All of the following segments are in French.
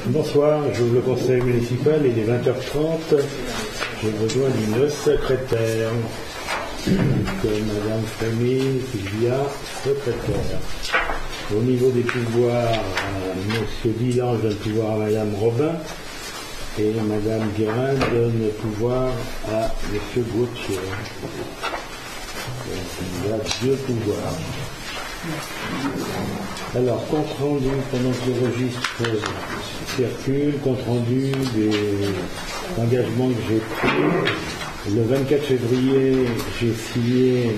Bonsoir, j'ouvre le conseil municipal, il est 20h30. J'ai besoin d'une secrétaire. Madame Frémy, Sylvia, secrétaire. Au niveau des pouvoirs, Monsieur Dillange donne le pouvoir à Madame Robin et Madame Guérin donne le pouvoir à Monsieur Gauthier. Donc, il y a deux pouvoirs. Alors, compte rendu pendant que le registre circule, compte rendu des engagements que j'ai pris. Le 24 février, j'ai signé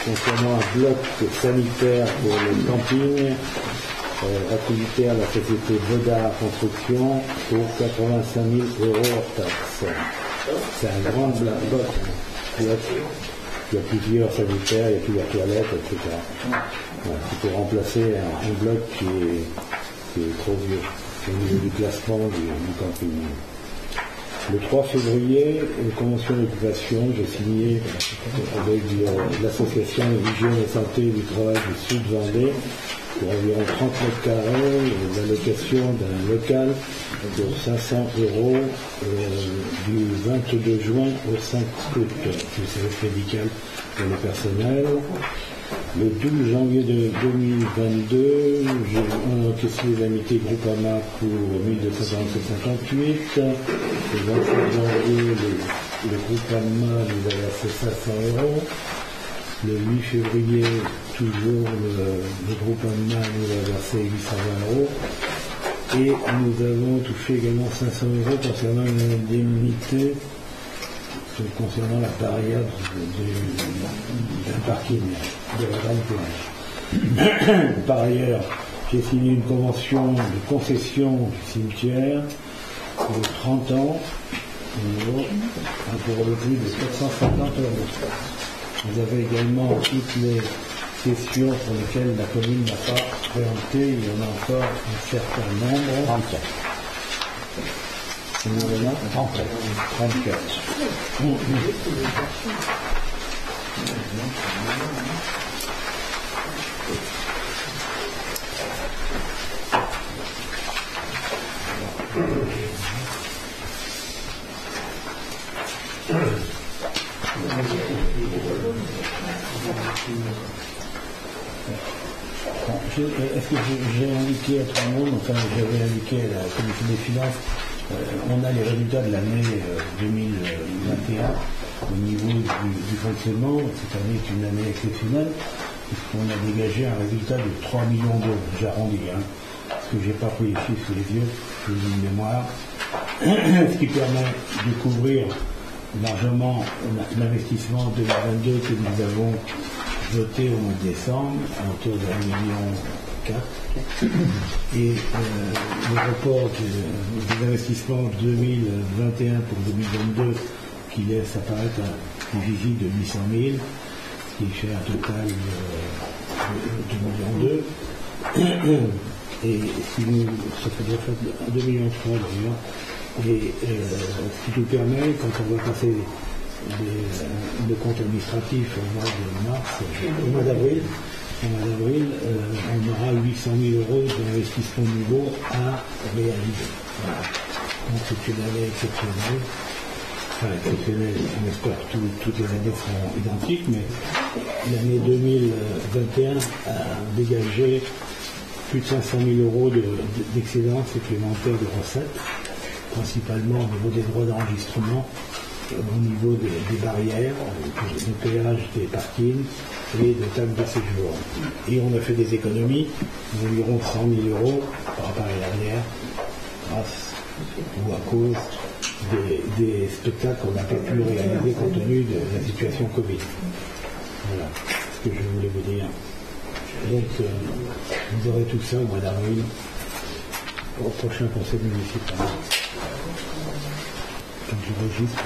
concernant un bloc sanitaire pour le camping, activité à la société Vodar Construction pour 85 000 € hors taxe. C'est un grand bloc. Il y a plusieurs sanitaires, il y a plusieurs toilettes, etc. Voilà, c'est pour remplacer un bloc qui est trop vieux au niveau du classement du camping. Le 3 février, une convention d'occupation, j'ai signé avec l'association Hygiène et Santé du Travail du Sud Vendée pour environ 30 mètres carrés, l'allocation d'un local pour 500 € du 22 juin au 5 août, du service médical pour le personnel. Le 12 janvier 2022, j'ai encaissé l'amitié Groupama pour 1248. Le 27 janvier, le Groupama nous a versé 500 €. Le 8 février, toujours le Groupama nous a versé 820 €. Et nous avons touché également 500 € concernant une indemnité concernant la barrière d'un parking de la grande plage. Par ailleurs, j'ai signé une convention de concession du cimetière de 30 ans pour le prix de 450 €. Vous avez également toutes les questions pour lesquelles la commune n'a pas préempté. Il y en a encore un certain nombre. 34. C'est le nom 34. Est-ce que j'ai indiqué à tout le monde, enfin j'avais indiqué à la commission des finances, on a les résultats de l'année 2021 au niveau du fonctionnement. Cette année est une année exceptionnelle puisqu'on a dégagé un résultat de 3 millions d'euros, j'arrondis, parce que je n'ai pas pris les chiffres sous les yeux, j'ai une mémoire, ce qui permet de couvrir largement l'investissement 2022 que nous avons voté au mois de décembre à hauteur de 1,4 million. Et le report des investissements 2021 pour 2022 qui laisse apparaître un déficit de 800 000, ce qui fait un total de 2,2 millions. Et ça fait déjà 2,3 millions d'ailleurs. Et ce qui nous permet, quand on va passer le compte administratif au mois de mars, au mois d'avril, on aura 800 000 € d'investissement nouveau à réaliser. Voilà. Donc c'est une année exceptionnelle. Enfin, exceptionnelle, on espère que toutes les années seront identiques, mais l'année 2021 a dégagé plus de 500 000 € d'excédents supplémentaires de recettes, principalement au niveau des droits d'enregistrement, au niveau des barrières, des péages, des parkings et de taxes de séjour. Et on a fait des économies d'environ 100 000 € par rapport à l'arrière, grâce ou à cause des spectacles qu'on n'a pas pu réaliser compte tenu de la situation Covid. Voilà ce que je voulais vous dire. Donc, vous aurez tout ça au mois d'avril, au prochain conseil municipal. Donc, je registre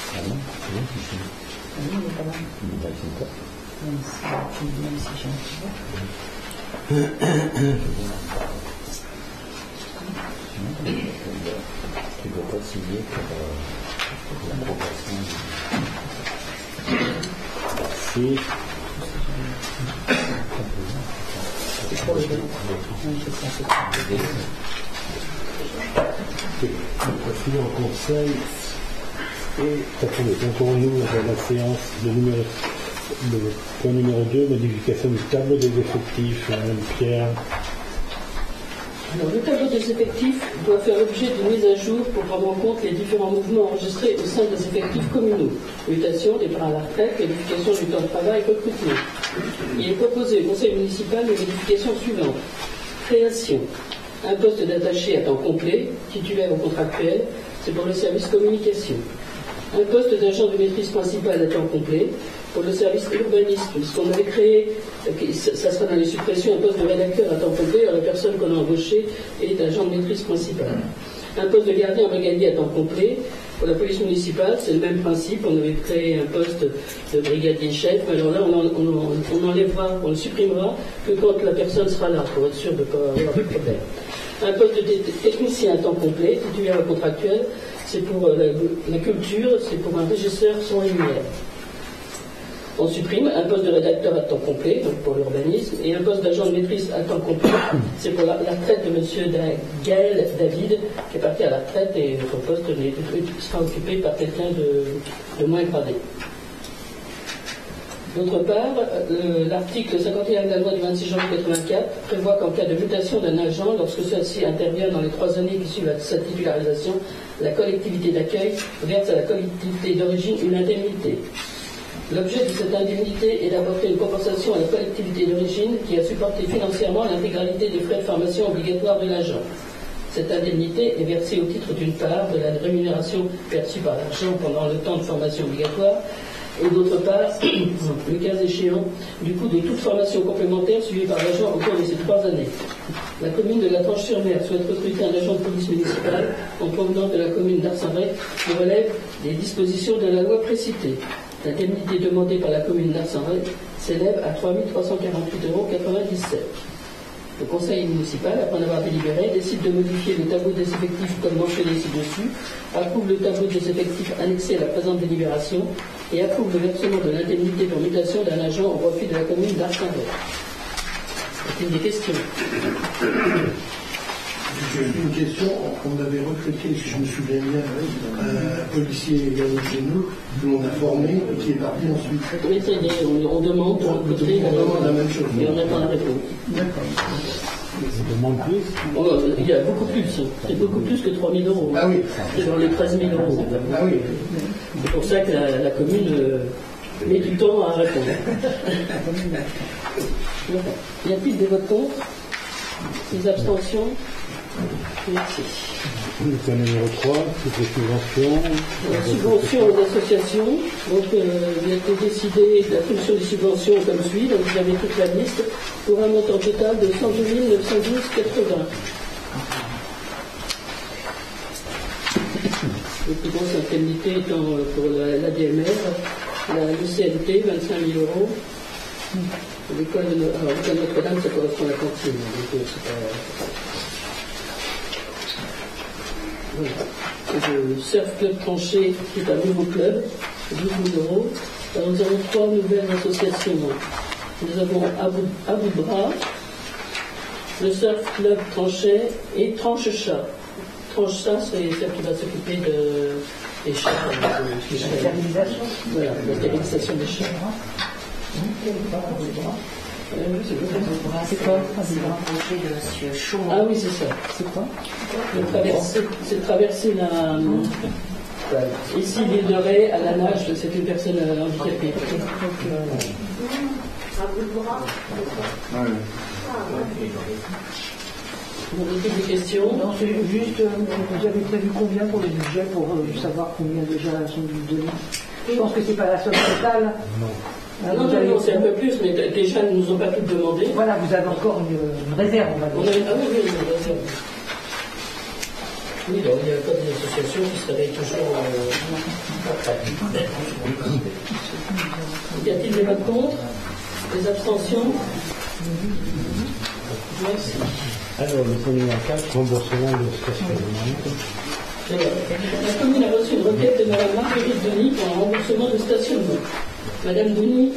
Ah non, c'est bon, c'est bon. Ah oui, il est pas mal. Il est pas mal. Tu ne dois pas signer pour l'approbation. Merci. Voici en conseil et attendez, donc on ouvre la séance le point numéro 2, modification du tableau des effectifs. Madame Pierre. Alors, le tableau des effectifs doit faire l'objet d'une mise à jour pour prendre en compte les différents mouvements enregistrés au sein des effectifs communaux. Mutation, départ à la retraite, modification du temps de travail, recrutement. Il est proposé au conseil municipal les modifications suivantes. Création. Un poste d'attaché à temps complet, titulaire ou contractuel, c'est pour le service communication. Un poste d'agent de maîtrise principale à temps complet pour le service urbanisme, puisqu'on avait créé, ça sera dans les suppressions, un poste de rédacteur à temps complet, la personne qu'on a embauchée est agent de maîtrise principale. Un poste de gardien brigadier à temps complet pour la police municipale, c'est le même principe, on avait créé un poste de brigadier chef, mais alors là on enlèvera, on le supprimera que quand la personne sera là, pour être sûr de ne pas avoir de problème. Un poste de technicien à temps complet, titulaire ou contractuel, c'est pour la culture, c'est pour un régisseur son et lumière. On supprime un poste de rédacteur à temps complet, donc pour l'urbanisme, et un poste d'agent de maîtrise à temps complet, c'est pour la retraite de M. Gaël David, qui est parti à la retraite et son poste sera occupé par quelqu'un de moins gradé. D'autre part, l'article 51 de la loi du 26 janvier 1984 prévoit qu'en cas de mutation d'un agent, lorsque celle-ci intervient dans les 3 années qui suivent sa titularisation, la collectivité d'accueil verse à la collectivité d'origine une indemnité. L'objet de cette indemnité est d'apporter une compensation à la collectivité d'origine qui a supporté financièrement l'intégralité des frais de formation obligatoires de l'agent. Cette indemnité est versée au titre d'une part de la rémunération perçue par l'agent pendant le temps de formation obligatoire et d'autre part, le cas échéant, du coût de toute formation complémentaire suivie par l'agent au cours de ces 3 années. La commune de La Tranche-sur-Mer souhaite recruter un agent de police municipale en provenance de la commune d'Ars-en-Bray qui relève des dispositions de la loi précitée. L'indemnité demandée par la commune d'Ars-en-Bray s'élève à 3 348,97 €. Le conseil municipal, après en avoir délibéré, décide de modifier le tableau des effectifs comme mentionné ci-dessus, approuve le tableau des effectifs annexé à la présente délibération et approuve le versement de l'indemnité pour mutation d'un agent au profit de la commune d'Ars-en-Bray. C'est des questions. J'ai une question. On avait recruté, si je me souviens bien, un policier également chez nous, que l'on a formé et qui est parti ensuite. Oui, c'est dit, on demande, on recruter, on demande la même chose. Et on attend la réponse. D'accord. Ça demande plus. Oh, il y a beaucoup plus. C'est beaucoup plus que 3 000 €. Ah oui. C'est dans les 13 000 €. Ah oui. C'est pour ça que la commune met du temps à répondre. Y a-t-il des votes contre? Des abstentions? Merci. Le point numéro 3, toutes les subventions. La subvention aux associations. Donc, il a été décidé de l'attribution des subventions comme suit. Donc, vous avez toute la liste pour un montant total de 102 912,80. Les plus grosses indemnités étant pour l'ADMR, le CLT, 25 000 €. L'école Notre-Dame, ça correspond à la cantine. Donc, c'est pas... Voilà. Le Surf Club Tranché, qui est un nouveau club, 12 000 €. Alors, nous avons 3 nouvelles associations. Nous avons Abu Bra, le Surf Club Tranché et Tranche Chat. Tranche Chat, c'est celle qui va s'occuper des chats. La stérilisation. Voilà, la stérilisation des chats. C'est quoi? Ah oui, c'est ça. C'est quoi? C'est traverser la... Ici, l'île de Ré, à la nage, c'est une personne handicapée. Vous avez des questions? Non, c'est juste, vous avez prévu combien pour le budget, pour savoir combien déjà sont donnés? Je pense que c'est pas la somme totale. Non. Non, c'est un peu plus, mais déjà, ils ne nous ont pas tout demandé. Voilà, vous avez encore une réserve, on va dire. Ah oui, une réserve. Oui, donc il y a pas des associations qui se réveillent toujours après. Y a-t-il des votes contre? Les abstentions? Merci. Alors, le premier à 4, remboursement de stationnement. La commune a reçu une requête de Mme Marguerite Denis pour un remboursement de stationnement. Madame Denis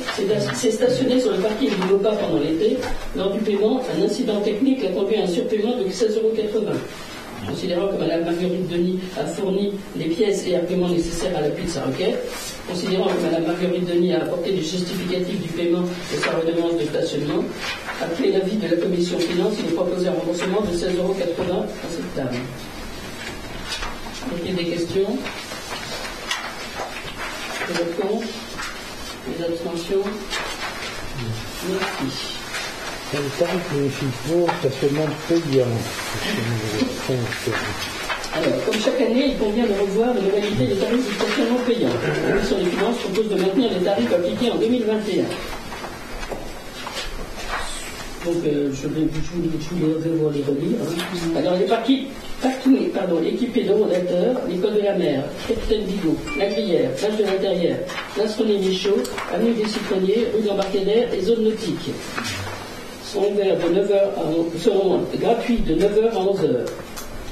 s'est stationnée sur le parking du Mopa pendant l'été. Lors du paiement, un incident technique l'a conduit à un surpaiement de 16,80 €. Considérant que Mme Marguerite Denis a fourni les pièces et arguments nécessaires à l'appui de sa requête, considérant que Mme Marguerite Denis a apporté du justificatif du paiement de sa redevance de stationnement, après l'avis de la commission finance, il est proposé un remboursement de 16,80 € à cette table. Y a-t-il des questions? Les votes contre? Les abstentions? Merci. Un tarif municipaux, stationnement payant. Alors, comme chaque année, il convient de revoir les modalités des tarifs du stationnement payant. La Commission des finances propose de maintenir les tarifs appliqués en 2021. Donc, je vais vous les relire. Alors, les parkings équipés de rodateurs, l'école de la mer, Capitaine Bigot, la Gruyère, plage de l'Intérieur, l'Astronomie Michaud, avenue des Citronniers, rue d'Embarcadère et zone nautique seront gratuits de 9h à 11h.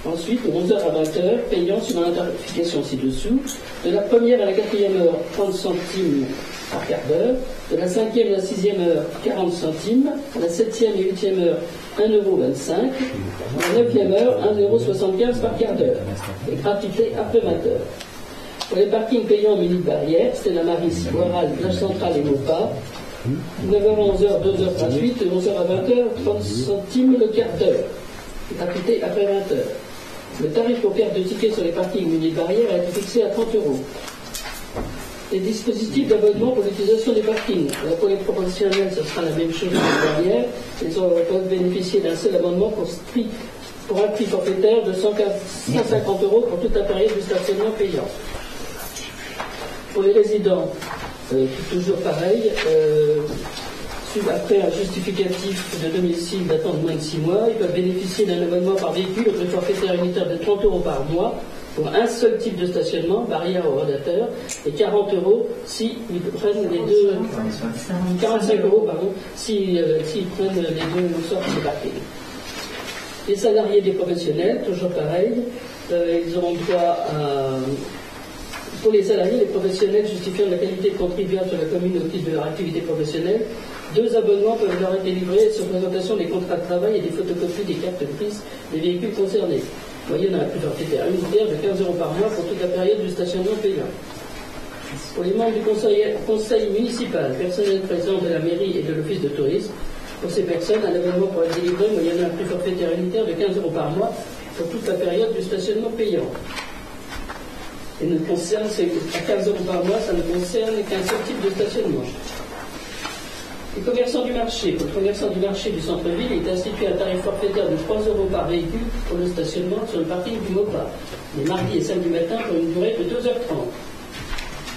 Ensuite, de 11h à 20h, payant suivant la tarification ci-dessous. De la première à la 4e heure, 30 centimes par quart d'heure. De la 5e à la 6e heure, 40 centimes. À la 7e et 8e heure, 1,25 €. À la 9e heure, 1,75 € par quart d'heure. Et gratuité après 20h. Pour les parkings payants en minutes barrières, c'est la Maris, Oral, Plage Centrale et Mopa. 9h à 11h, 2h gratuites, de 11h à 20h, 30 centimes le quart d'heure. Gratuité après 20h. Le tarif pour perte de tickets sur les parkings minutes barrières a été fixé à 30 €. Les dispositifs d'abonnement pour l'utilisation des parkings. Alors pour les professionnels, ce sera la même chose que les barrières. Ils peuvent bénéficier d'un seul abonnement pour un prix forfaitaire de 150 € pour toute la période du stationnement payant. Pour les résidents, toujours pareil, après un justificatif de domicile datant de moins de 6 mois, ils peuvent bénéficier d'un abonnement par véhicule au prix forfaitaire unitaire de 30 € par mois pour un seul type de stationnement, barrière au rodateur, et 40 € s'ils prennent les deux, 45 € pardon, s'ils prennent les deux sortes de parking. Les salariés des professionnels, toujours pareil, ils auront droit à... Pour les salariés, les professionnels justifiant de la qualité de contribuable sur la commune au titre de leur activité professionnelle, 2 abonnements peuvent leur être délivrés sur présentation des contrats de travail et des photocopies des cartes grises des véhicules concernés. Moyenne à la plus forfaitaire unitaire de 15 € par mois pour toute la période du stationnement payant. Pour les membres du conseil municipal, personnel présent de la mairie et de l'office de tourisme, pour ces personnes, un abonnement pourra être délivré moyennant un prix forfaitaire unitaire de 15 € par mois pour toute la période du stationnement payant. Et ne concerne, à 15 € par mois, ça ne concerne qu'un seul type de stationnement. Les commerçants du marché. Pour le commerçant du marché du centre-ville, il est institué un tarif forfaitaire de 3 € par véhicule pour le stationnement sur le parking du Mopa, les mardis et samedis matin pour une durée de 2h30.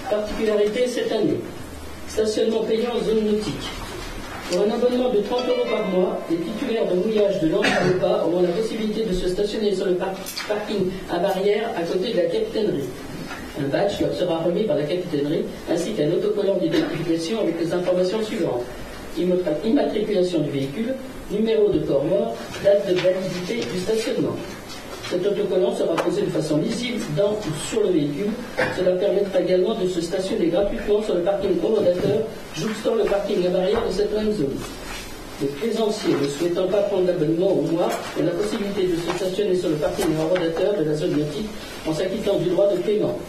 Particularité cette année. Stationnement payant en zone nautique. Pour un abonnement de 30 € par mois, les titulaires de mouillage de l'Anse du Mopa auront la possibilité de se stationner sur le parking à barrière à côté de la capitainerie. Un badge leur sera remis par la capitainerie ainsi qu'un autocollant d'identification avec les informations suivantes. Immatriculation du véhicule, numéro de corps mort, date de validité du stationnement. Cet autocollant sera posé de façon lisible dans ou sur le véhicule. Cela permettra également de se stationner gratuitement sur le parking hors-rodateur, jouxtant le parking à barrière de cette même zone. Les plaisanciers ne souhaitant pas prendre d'abonnement au mois ont la possibilité de se stationner sur le parking hors-rodateur de la zone nautique en s'acquittant du droit de paiement.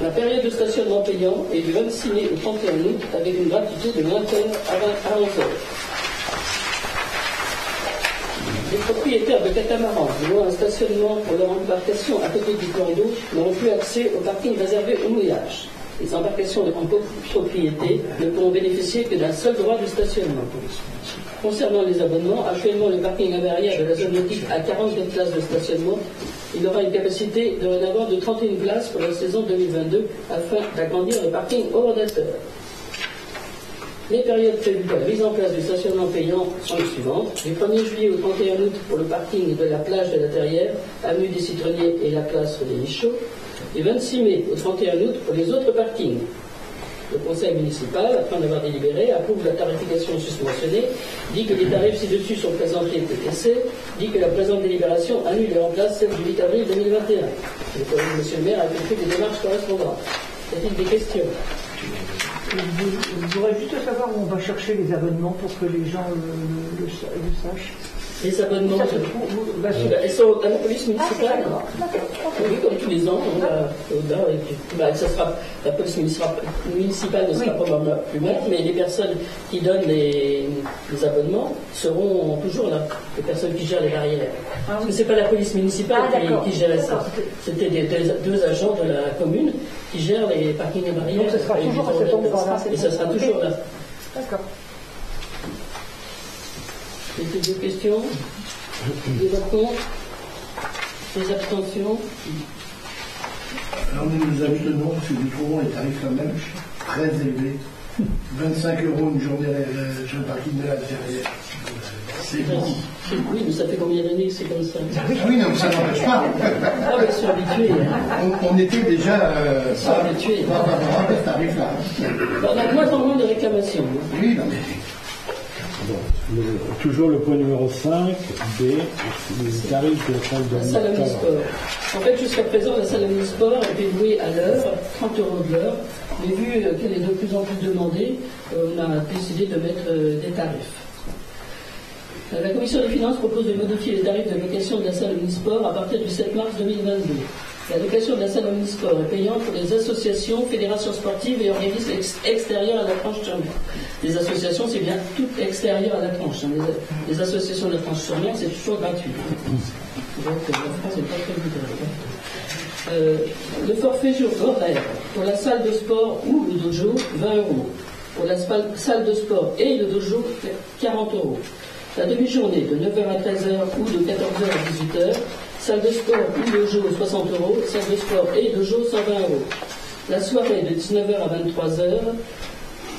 La période de stationnement payant est du 26 mai au 31 août avec une gratuité de 20h à 11h. Les propriétaires de catamarans louant un stationnement pour leur embarcation à côté du plan d'eau n'auront plus accès au parking réservé au mouillage. Les embarcations en propriété ne pourront bénéficier que d'un seul droit de stationnement. Concernant les abonnements, actuellement le parking à barrière de la zone nautique a 44 places de stationnement. Il aura une capacité dorénavant de 31 places pour la saison 2022 afin d'agrandir le parking au rodateur. Les périodes prévues pour la mise en place du stationnement payant sont les suivantes. Du 1er juillet au 31 août pour le parking de la plage de la Terrière, avenue des Citronniers et la place des Michauds. Du 26 mai au 31 août pour les autres parkings. Le conseil municipal, après en avoir délibéré, approuve la tarification susmentionnée, dit que les tarifs ci-dessus sont présentés et décaissés, dit que la présente délibération annule et remplace celle du 8 avril 2021. Monsieur le maire a effectué des démarches correspondantes. Y a-t-il des questions? Je voudrais juste savoir où on va chercher les abonnements pour que les gens le sachent. Les abonnements, ils sont à la police municipale. Oui, comme tous les ans, la police municipale ne sera probablement plus maître, mais les personnes qui donnent les abonnements seront toujours là, les personnes qui gèrent les barrières. Parce que ce n'est pas la police municipale qui gérait ça. C'était deux agents de la commune qui gèrent les parkings et barrières. Donc ce sera toujours à cet endroit-là. Et ça sera toujours là. D'accord. Des questions? Des votes contre? Des abstentions? Alors nous nous abstenons parce que nous trouvons les tarifs quand même très élevés. 25 € une journée sur le parking de la Verrière. C'est beaucoup. Oui, mais ça fait combien d'années que c'est comme ça? Oui, non, ça n'empêche pas. Ah, mais ils sont habitués. On était déjà habitués. par rapport à ce tarif-là. On a de moins en moins de réclamations. Oui, non, mais... Bon, toujours le point numéro 5, B, les tarifs de la salle de salle omnisport. En fait, jusqu'à présent, la salle omnisport était louée à l'heure, 30 € de l'heure, mais vu qu'elle est de plus en plus demandée, on a décidé de mettre des tarifs. La Commission des finances propose de modifier les tarifs de location de la salle omnisport à partir du 7 mars 2022. La location de la salle omnisport est payante pour les associations, fédérations sportives et organismes extérieurs à la tranche-sur-mer. Les associations, c'est bien tout extérieur à la tranche. Les associations de la tranche-sur-mer, c'est toujours gratuit. Donc, la France n'est pas très libérale. Le forfait jour horaire pour la salle de sport ou le dojo, 20 €. Pour la salle de sport et le dojo, 40 €. La demi-journée de 9h à 13h ou de 14h à 18h. Salle de sport ou dojo, 60 €. Salle de sport et dojo, 120 €. La soirée de 19h à 23h.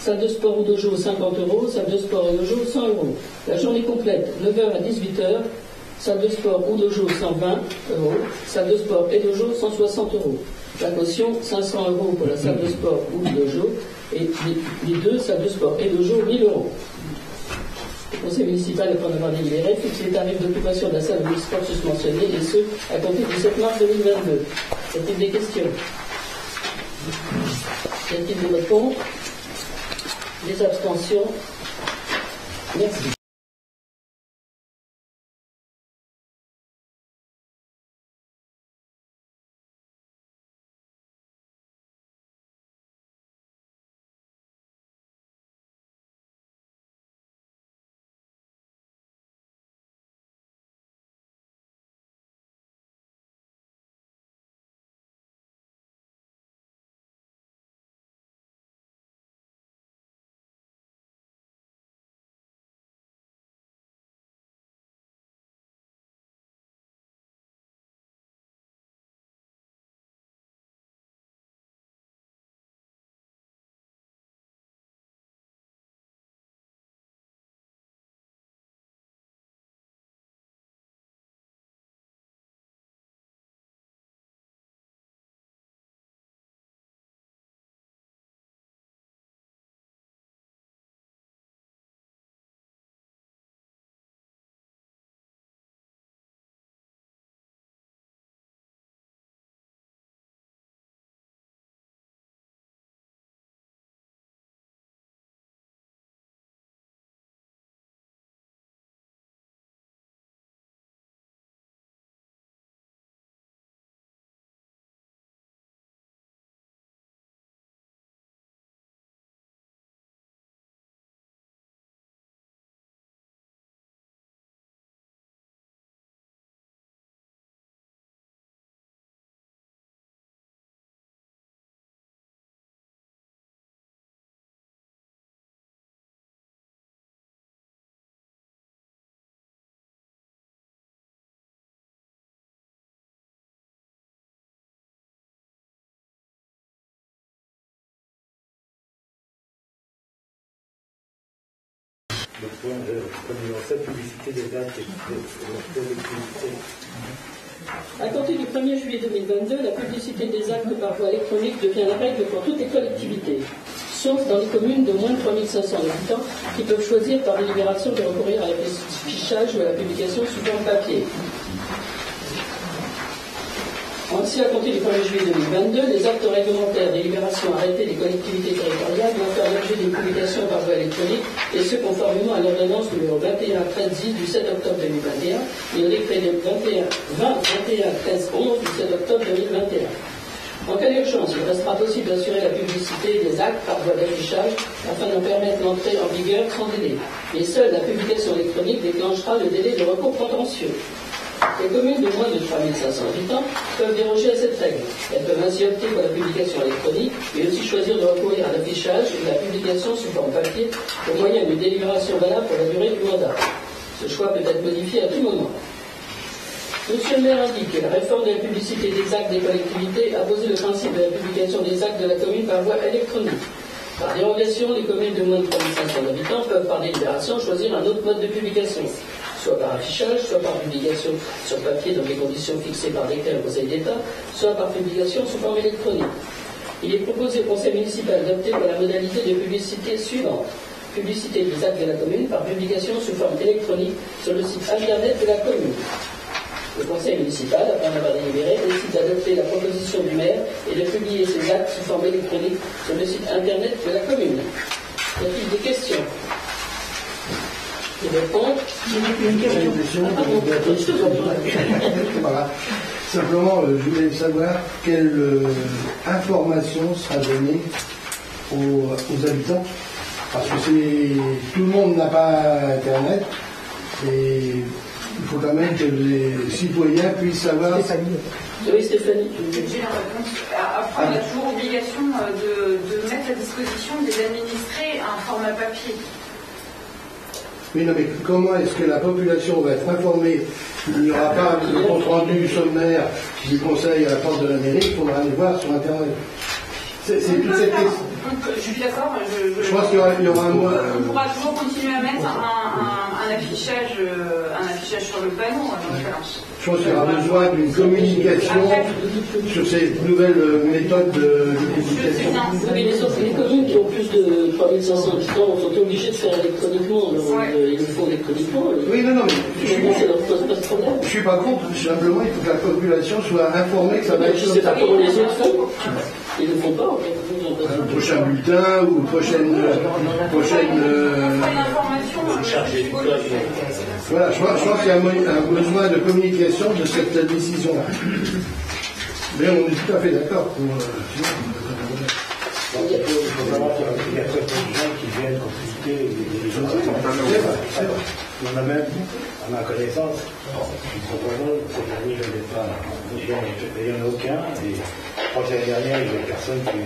Salle de sport ou dojo, 50 €. Salle de sport et dojo, 100 €. La journée complète, 9h à 18h. Salle de sport ou dojo, 120 €. Salle de sport et dojo, 160 €. La caution, 500 € pour la salle de sport ou dojo. Et les deux, salle de sport et dojo, 1000 €. Le conseil municipal, après en avoir délibéré, fixe les tarifs d'occupation de la salle de sport susmentionnée, et ce, à compter du 7 mars 2022. Y a-t-il des questions? Y a-t-il des votes contre? Des abstentions? Merci. Le point numéro 7, publicité des dates et collectivité. À compter du 1er juillet 2022, la publicité des actes par voie électronique devient la règle pour toutes les collectivités. sauf dans les communes de moins de 3500 habitants qui peuvent choisir par délibération de recourir à l'affichage ou à la publication sous forme papier. Ainsi, à compter du 1er juillet 2022, les actes réglementaires, délibérations, arrêtés des collectivités territoriales doivent faire l'objet d'une publication par voie électronique, et ce conformément à l'ordonnance numéro 21-13-10 du 7 octobre 2021 et au décret 20-21-13-11 du 7 octobre 2021. En cas d'urgence, il restera possible d'assurer la publicité des actes par voie d'affichage afin d'en permettre l'entrée en vigueur sans délai. Et seule la publication électronique déclenchera le délai de recours contentieux. Les communes de moins de 3500 habitants peuvent déroger à cette règle. Elles peuvent ainsi opter pour la publication électronique et aussi choisir de recourir à l'affichage et à la publication sous forme papier au moyen d'une délibération valable pour la durée du mandat. Ce choix peut être modifié à tout moment. Monsieur le maire indique que la réforme de la publicité des actes des collectivités a posé le principe de la publication des actes de la commune par voie électronique. Par dérogation, les communes de moins de 3500 habitants peuvent par délibération choisir un autre mode de publication, soit par affichage, soit par publication sur papier dans les conditions fixées par décret au Conseil d'État, soit par publication sous forme électronique. Il est proposé au Conseil municipal d'opter pour la modalité de publicité suivante. Publicité des actes de la commune par publication sous forme électronique sur le site internet de la commune. Le Conseil municipal, après en avoir délibéré, décide d'adopter la proposition du maire et de publier ces actes sous forme électronique sur le site internet de la commune. Y a-t-il des questions? Des réponses? Une question. Voilà. Simplement, je voulais savoir quelle information sera donnée aux habitants, parce que tout le monde n'a pas Internet, et il faut quand même que les citoyens puissent savoir. Oui, Stéphanie. J'ai une réponse. Après, on a toujours obligation de mettre à disposition des administrés un format papier. Oui, non, mais comment est-ce que la population va être informée? Il n'y aura pas de compte rendu sommaire du conseil à la porte de la mairie, il faudra aller voir sur Internet. C'est toute cette question. Je suis d'accord. Je pense qu'il y aura un mot. On pourra toujours continuer à mettre un affichage sur le panneau. Je pense qu'il y aura besoin d'une communication sur ces nouvelles méthodes de communication. Oui, mais sauf que les communes qui ont plus de 3500 habitants sont obligées de faire électroniquement. Ils le font électroniquement. Oui, non, mais ça leur pose pas de problème. je ne suis pas contre. Simplement, il faut que la population soit informée que ça va être Je comme ne sais pas ça. comment les autres font. Ils ne le font pas, en fait. Un prochain bulletin ou prochaine voilà, je pense qu'il y a un besoin de communication de cette décision-là. Mais on est tout à fait d'accord pour. Il faut savoir qu'il y a certains gens qui viennent consulter les gens. Il y en a même, à ma connaissance, qui sont présents, cette année, je n'ai pas. Il n'y en a aucun. Et je crois que l'année dernière, il y avait personne qui.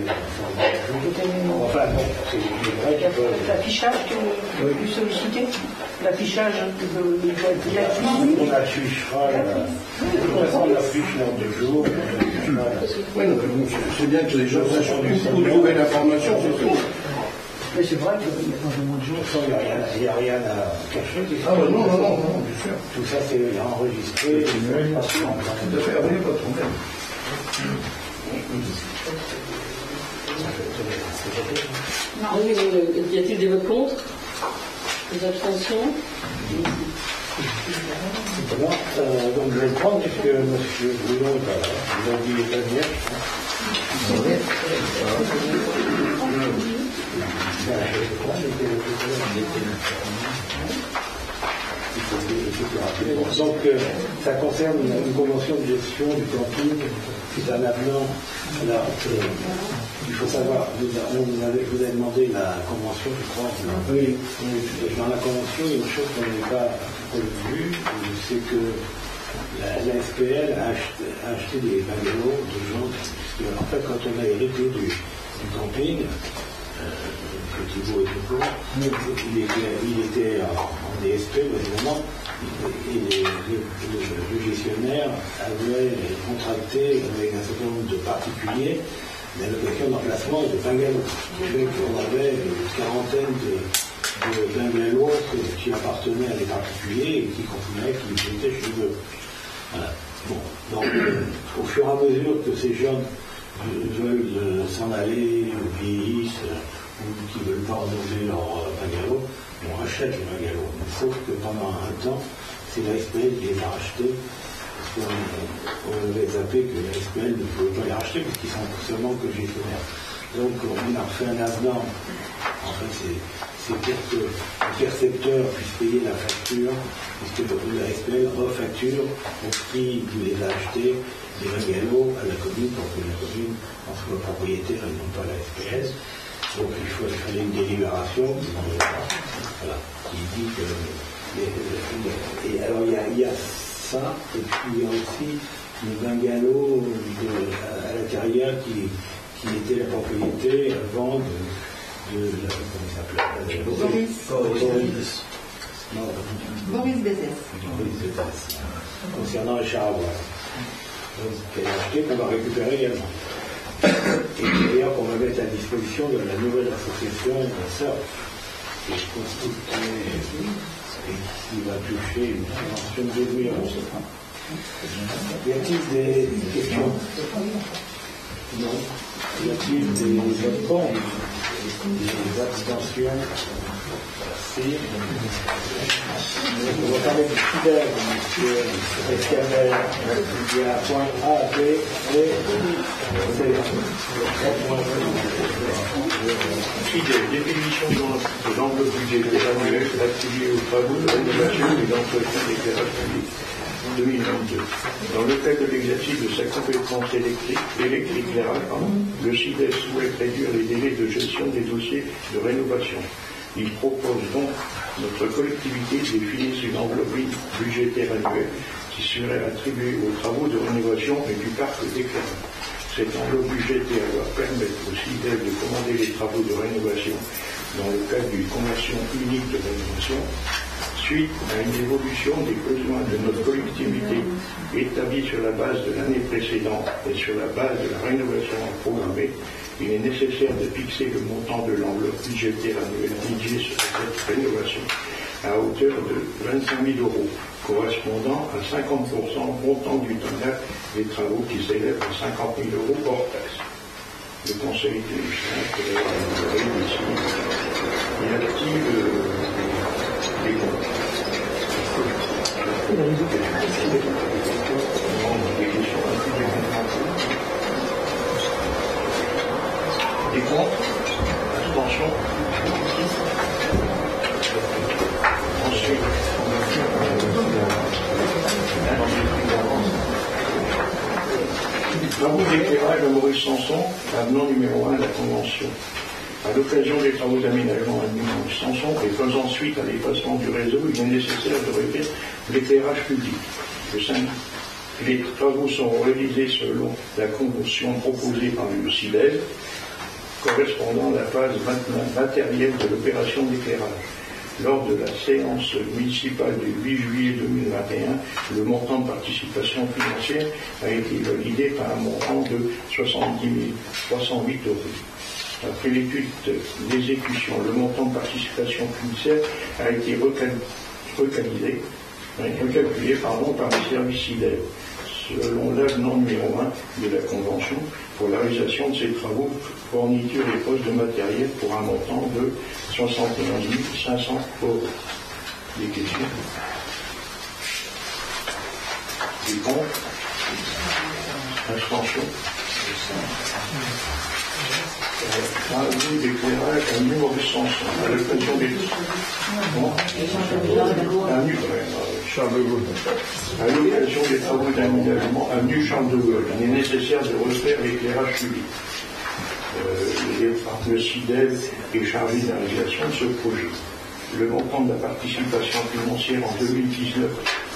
Enfin, bon, c'est vrai qu'ils peuvent. L'affichage que vous sollicitez, l'affichage On affichera, de toute façon, on affiche dans 2 jours. Oui, c'est bien que les gens sachent où trouver l'information, c'est tout. Mais c'est vrai qu'il y a pas vraiment de gens. Il n'y a rien à cacher. Ah, bah non, bien sûr. Tout ça, c'est enregistré. Tout à fait, oui, pas de problème. Y a-t-il des votes contre? Des abstentions? Voilà, donc je vais le prendre puisque M. Brouillon est pas là. Il a dit qu'il est pas bien. Donc ça concerne une convention de gestion du camping. C'est un avenant. Alors, il faut savoir, vous avez demandé la convention, je crois. Oui. Dans la convention, il y a une chose qu'on n'est pas prévue, c'est que la SPL a acheté des bungalows de gens. En fait, quand on a hérité du camping, que Thibault est au courant, il était en DSP, évidemment, et le gestionnaire avait contracté avec un certain nombre de particuliers la location d'emplacement de bungalows. Ce qui fait qu'on avait une quarantaine de bungalows qui appartenaient à des particuliers et qui continuaient, qui étaient chez eux. Voilà. Bon. Donc, au fur et à mesure que ces jeunes veulent s'en aller, vieillissent, ou qui ne veulent pas renouveler leur bungalow, on rachète les bungalows. Sauf que pendant un temps, c'est la SPL qui les a rachetés. On avait zappé que la SPL ne pouvait pas les racheter parce qu'ils sont seulement que gestionnaires. Donc on a fait un avenant. En fait, c'est pour que le percepteur puisse payer la facture, puisque la SPL refacture au prix qu'il les a achetés des bungalows à la commune pour que la commune en soit propriétaire et non pas la SPL. Donc il fallait une délibération voilà, qui dit que... Et alors il y a ça, et puis il y a aussi les bungalows à l'intérieur qui étaient la propriété avant de comment il s'appelait Boris Bézès. Concernant les Charabois. Qu'elle a acheté, qu'on va récupérer également. Et d'ailleurs qu'on va mettre à disposition de la nouvelle association Sœur, qui est constituée et qui va toucher une subvention de 2 000 €. Y a-t-il des questions? Non. Y a-t-il des votes, des abstentions? Merci. On va parler du fidèle, monsieur Escabel. Il y a point A, B, et C. Fidèle, définition de l'enveloppe budgétaire annuelle attribuée aux travaux de rénovation et d'entretien d'éclairage public 2022. Dans le cadre de l'exercice de sa compétence éclairage, le CIDES souhaite réduire les délais de gestion des dossiers de rénovation. Il propose donc notre collectivité définisse une enveloppe budgétaire annuelle qui serait attribuée aux travaux de rénovation et du parc d'éclairage. Cette enveloppe budgétaire doit permettre au CIDES de commander les travaux de rénovation dans le cadre d'une convention unique de rénovation, suite à une évolution des besoins de notre collectivité établie sur la base de l'année précédente et sur la base de la rénovation programmée. Il est nécessaire de fixer le montant de l'enveloppe budgétaire annuelle dédiée sur cette rénovation à hauteur de 25 000 €, correspondant à 50% montant du total des travaux qui s'élèvent à 50 000 € hors taxe. Le Conseil des ministres ici. Y a-t-il des comptes? Des contre, abstention. Ensuite, travaux d'éclairage à Maurice Sanson, avenant numéro 1 de la Convention. À l'occasion des travaux d'aménagement à Maurice Sanson et faisant suite à l'effacement du réseau, il est nécessaire de réduire l'éclairage public. Les travaux seront réalisés selon la convention proposée par le CIDES, correspondant à la phase matérielle de l'opération d'éclairage. Lors de la séance municipale du 8 juillet 2021, le montant de participation financière a été validé par un montant de 70 308 €. Après l'étude d'exécution, le montant de participation financière a été recalculé par les services CIDES, selon l'avenant numéro 1 de la Convention, pour la réalisation de ces travaux, fourniture et postes de matériel pour un montant de 71 500 €. Des questions? Des comptes? Abstention? Travaux d'éclairage à Maurice Sanson, à l'occasion des... À l'occasion des travaux d'aménagement avenue Charles de Gaulle, il est nécessaire de refaire l'éclairage public. Le CIDES est chargé de la réalisation de ce projet. Le montant de la participation financière en 2019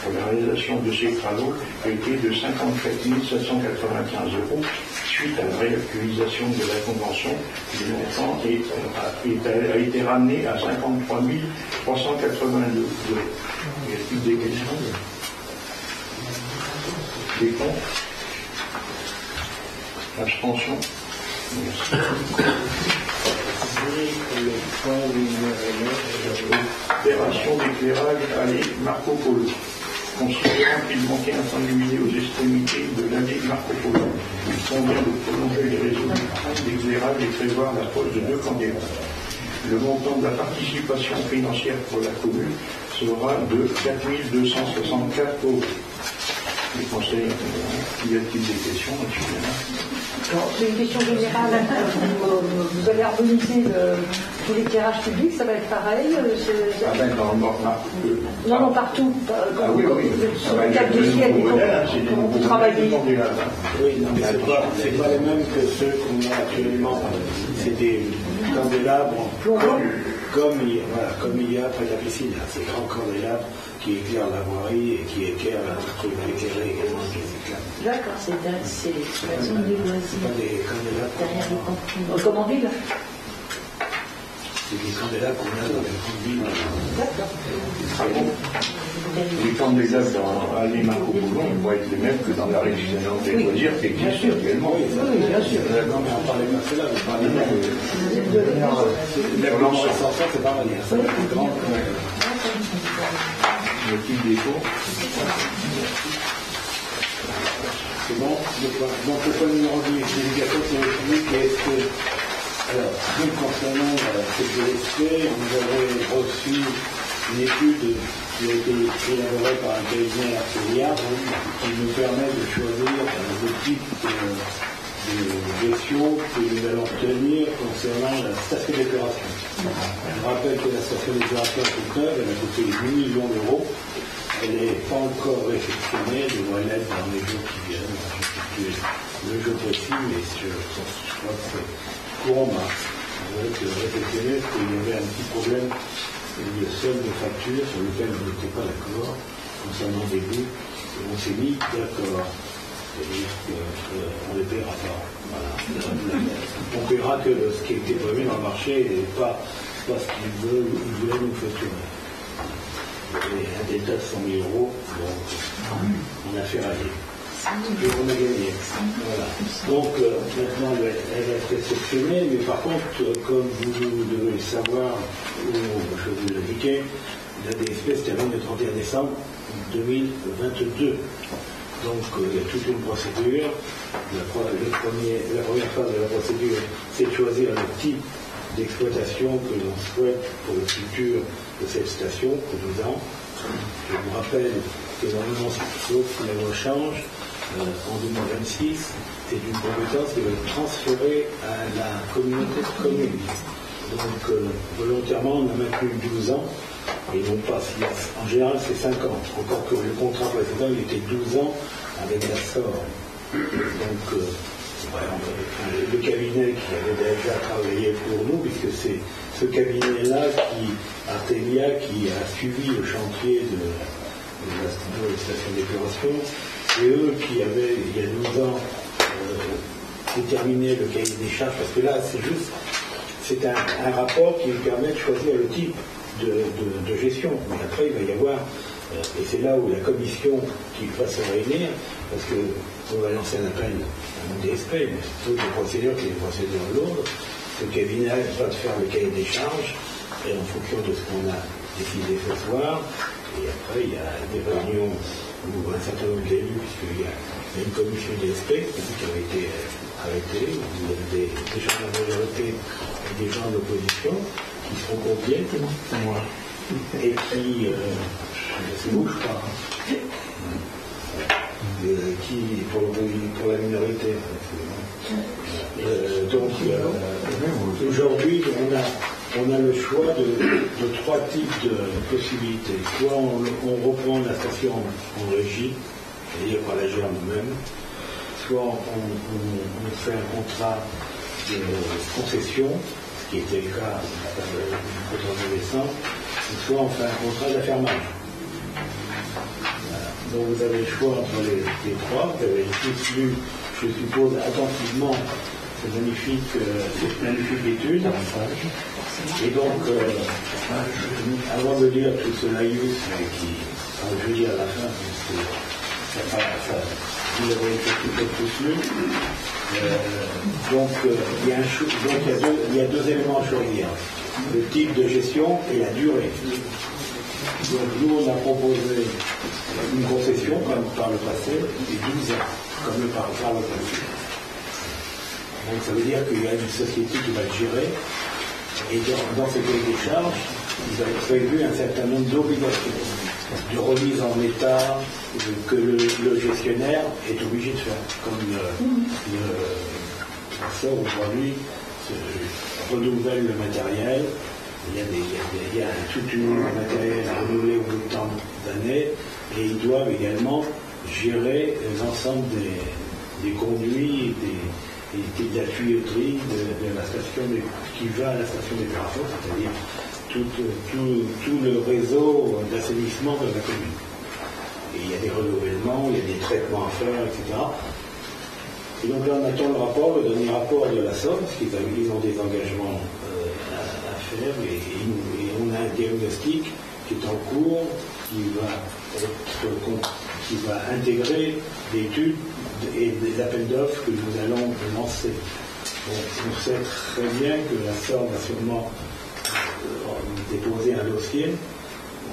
pour la réalisation de ces travaux a été de 54 795 €. Suite à la réactualisation de la Convention, le montant a été ramené à 53 382 €. Y a-t-il des questions? Des comptes? Abstention? Merci. Opération d'éclairage, allez, Marco Polo. considérant qu'il manquait un s'ennuyer aux extrémités de l'allée Marco Polo. Il convient de prolonger les réseaux d'éclairage et prévoir la pose de 2 candélabres. Le montant de la participation financière pour la commune sera de 4 264 euros. Les conseils, y a-t-il des questions là-dessus? C'est une question générale. Vous allez harmoniser tout l'éclairage public, ça va être pareil Ah ben non, partout. Ah oui, sur le cadre du ciel, comment vous travaillez? Oui, non, mais c'est pas les mêmes que ceux qu'on a actuellement. C'est des candélabres comme il y a près de la piscine. Ces grands candélabres qui éclairent la voirie et qui éclairent la truc éclairé également qui éclairent. D'accord, c'est la zone de loisirs. Pas des candélabres. Derrière les campings. Comme en ville? C'est des candélabres qu'on a dans les grandes villes. D'accord. Ah bon? Les candélabres dans l'allée Marco Polo vont être les mêmes que dans la résidence des loisirs qui existe actuellement. Oui, bien sûr. Non, mais on parlait pas de cela, on parlait de l'ensemble, c'est pareil. C'est grand. Le type défaut. C'est bon. Donc le point numéro 10, délégation pour le public et SP. Alors, nous concernant cette DSP, vous avez reçu une étude qui a été élaborée par un cabinet Arcelia qui nous permet de choisir le type de gestion que nous allons obtenir concernant la station d'épuration. Je rappelle que la station d'épuration toute neuve, elle a coûté 8 millions d'euros. Elle n'est pas encore réfectionnée, elle devrait l'être dans les jours qui viennent. Je le jour précis, mais je crois que c'est courant mars. On va être réfectionné parce qu'il y avait un petit problème de solde de facture sur lequel on n'était pas d'accord concernant des bouts. Et on s'est mis d'accord. C'est-à-dire qu'on ne les paiera pas. Voilà. On paiera que ce qui était prévu dans le marché et pas ce qu'ils voulaient nous facturer. Il y avait un delta de 100 000 euros, donc on a fait rallier. Et on a gagné. Voilà. Donc maintenant elle va être réceptionnée, mais par contre, comme vous devez le savoir, ou je vais vous l'indiquer, la DSP se termine le 31 décembre 2022. Donc il y a toute une procédure. La première phase de la procédure, c'est de choisir le type d'exploitation que l'on souhaite pour le futur de cette station que nous avons. Je vous rappelle que normalement, sauf que la loi change, en 2026, c'est une compétence qui va être transférée à la communauté de communes. Donc volontairement, on a maintenu 12 ans. Et non pas, en général c'est 5 ans, encore que le contrat précédent il était 12 ans avec la SOR. Donc le cabinet qui avait déjà travaillé pour nous, puisque c'est ce cabinet-là, Artelia, qui a suivi le chantier de la station d'épuration, c'est eux qui avaient, il y a 12 ans, déterminé le cahier des charges, parce que là c'est un rapport qui nous permet de choisir le type de gestion. Mais après, il va y avoir, et c'est là où la commission qui va se réunir, parce qu'on va lancer un appel à un DSP, mais c'est toutes les procédures qui sont des procédures lourdes. Le cabinet va faire le cahier des charges, et en fonction de ce qu'on a décidé ce soir, et après, il y a des réunions où un certain nombre d'élus, puisqu'il y a une commission DSP qui avait été arrêtée, où vous avez des gens de la majorité et des gens de l'opposition, qui seront conviés, et qui ne se bougent pas, qui pour la minorité. Donc aujourd'hui, on a le choix de 3 types de possibilités. Soit on reprend la station en régie, c'est-à-dire par la gère nous-mêmes, soit on fait un contrat de concession, qui était le cas au 31 décembre, soit on fait un contrat d'affermage. Voilà. Donc vous avez le choix entre les 3, vous avez tous lu, je suppose, attentivement cette magnifique étude. Et donc, avant de lire tout ce laïus qui, je vais dire à la fin, vous avez été tous lu. Donc il y a deux éléments à choisir, le type de gestion et la durée. Donc nous, on a proposé une concession, comme par le passé, et 12 ans, comme par le passé. Donc ça veut dire qu'il y a une société qui va le gérer, et dans ces cahiers des charges, ils avaient prévu un certain nombre d'obligations de remise en état que le gestionnaire est obligé de faire, comme le sort aujourd'hui renouvelle le matériel. Il y a tout un matériel à renouveler au bout de tant d'années, et ils doivent également gérer l'ensemble des conduits et de la tuyauterie de la station qui va à la station d'épuration, c'est-à-dire tout le réseau d'assainissement de la commune. Et il y a des renouvellements, il y a des traitements à faire, etc. Et donc là, on attend le rapport, le dernier rapport de la Somme, parce qu'ils ont des engagements à faire, et on a un diagnostic qui est en cours, qui va intégrer des études et des appels d'offres que nous allons lancer. On sait très bien que la Somme va sûrement déposer un dossier.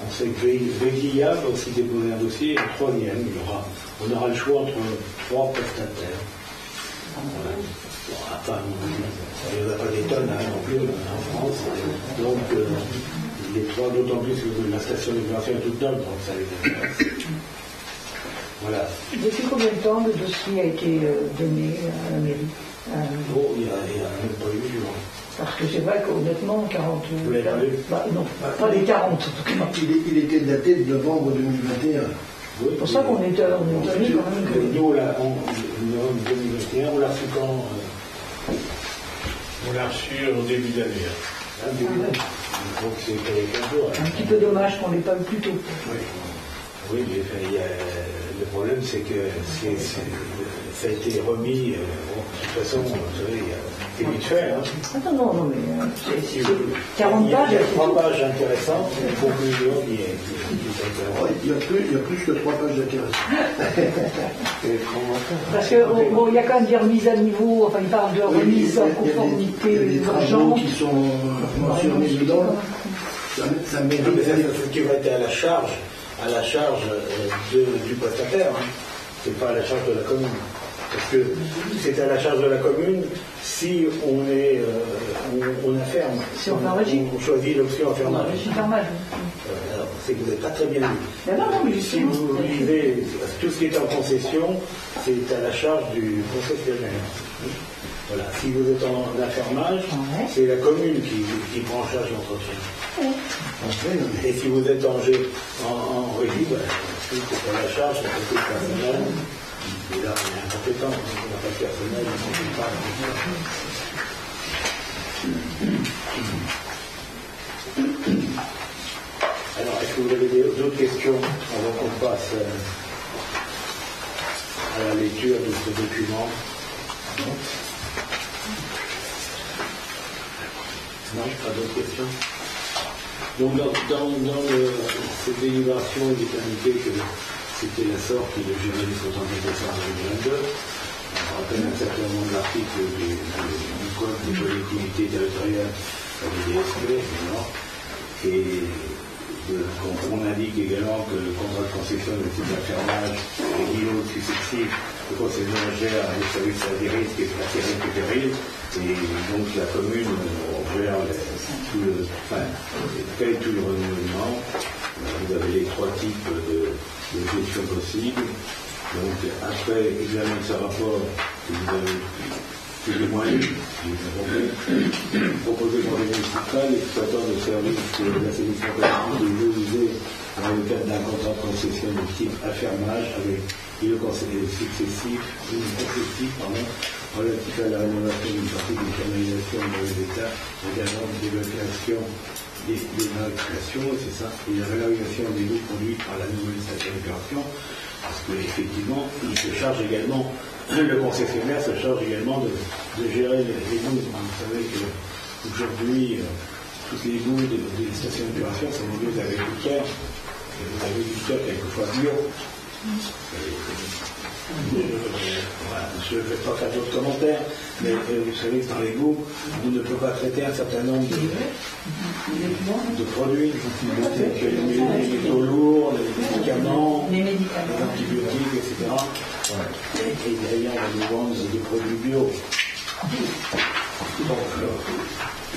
On sait que Veglia va aussi déposer un dossier, et un troisième. On aura le choix entre 3 prestataires. Voilà. Bon, enfin, il n'y en a pas des tonnes non plus en France. Donc, les 3, d'autant plus que la station d'épuration est toute neuve, donc ça les intéresse. Voilà. Depuis combien de temps le dossier a été donné à la mairie? Il y a même pas eu jours. Parce que c'est vrai qu'honnêtement, 40... Vous l'avez pas vu? Non, pas les 40 en tout cas. Il était daté de novembre 2021. Oui, c'est pour ça qu'on est étonné quand même que... Nous, en novembre 2021, on l'a reçu quand On l'a reçu au début d'année. Donc c'est 15 jours. Un petit peu dommage qu'on ne l'ait pas eu plus tôt. Oui, mais le problème, c'est que ça a été remis. De toute façon, vous savez, c'est vite fait. Hein. Non, mais c'est 40 pages. Il y a 3 pages intéressantes, une conclusion qui est intéressante. Il y a plus que 3 pages intéressantes. Parce qu'il y a quand même des remises à niveau, enfin, il parle de remise en conformité. Il y a des travaux qui sont mentionnés dedans. Ça mérite. Ce qui va être à la charge du prestataire, hein. C'est pas à la charge de la commune. Parce que c'est à la charge de la commune si on afferme. Si on fait un régime. On choisit l'option affermage. Alors, c'est que vous n'êtes pas très bien lu. Mais si vous lisez tout ce qui est en concession, c'est à la charge du concessionnaire. Voilà. Si vous êtes en affermage, c'est la commune qui prend en charge l'entretien. Et si vous êtes en régie, c'est à la charge de la personnel. Et là, on est incompétent, on n'a pas de personnel, on ne peut pas. Alors, est-ce que vous avez d'autres questions avant qu'on passe à la lecture de ce document? Non, pas d'autres questions. Donc, dans cette délibération, il est indiqué que c'était la SOR qui le gérait les 70 décembre 2022. On rappelle un certain nombre d'articles du Code des collectivités territoriales, des DSP, et on indique également que le contrat de concession de type d'affermage et d'îlots successifs, le concessionnaire gère les services à des risques et sécurité et périls, et donc la commune gère fait tout le renouvellement. Vous avez les 3 types de gestion possibles. Donc après examen de ce rapport que vous avez plus ou moins lu, proposé par les municipales, l'exploitant de services d'assainissement collectif de l'eau usée dans le cadre d'un contrat de concession de type affermage avec le conseiller successif relatif à la rénovation d'une partie des canalisations de l'État, également d'évacuation c'est ça, et la réalisation des eaux produites par la nouvelle station d'épuration, parce qu'effectivement, il se charge également, le concessionnaire se charge également de gérer les égouts. Vous savez qu'aujourd'hui, toutes les égouts des stations d'épuration sont des agriculteurs, et les agriculteurs quelquefois bio, Je ne vais pas faire d'autres commentaires, mais vous savez, par les goûts, on ne peut pas traiter un certain nombre de produits, les métaux lourds, les médicaments, les antibiotiques, etc. Et derrière, on nous vend des produits bio. Donc,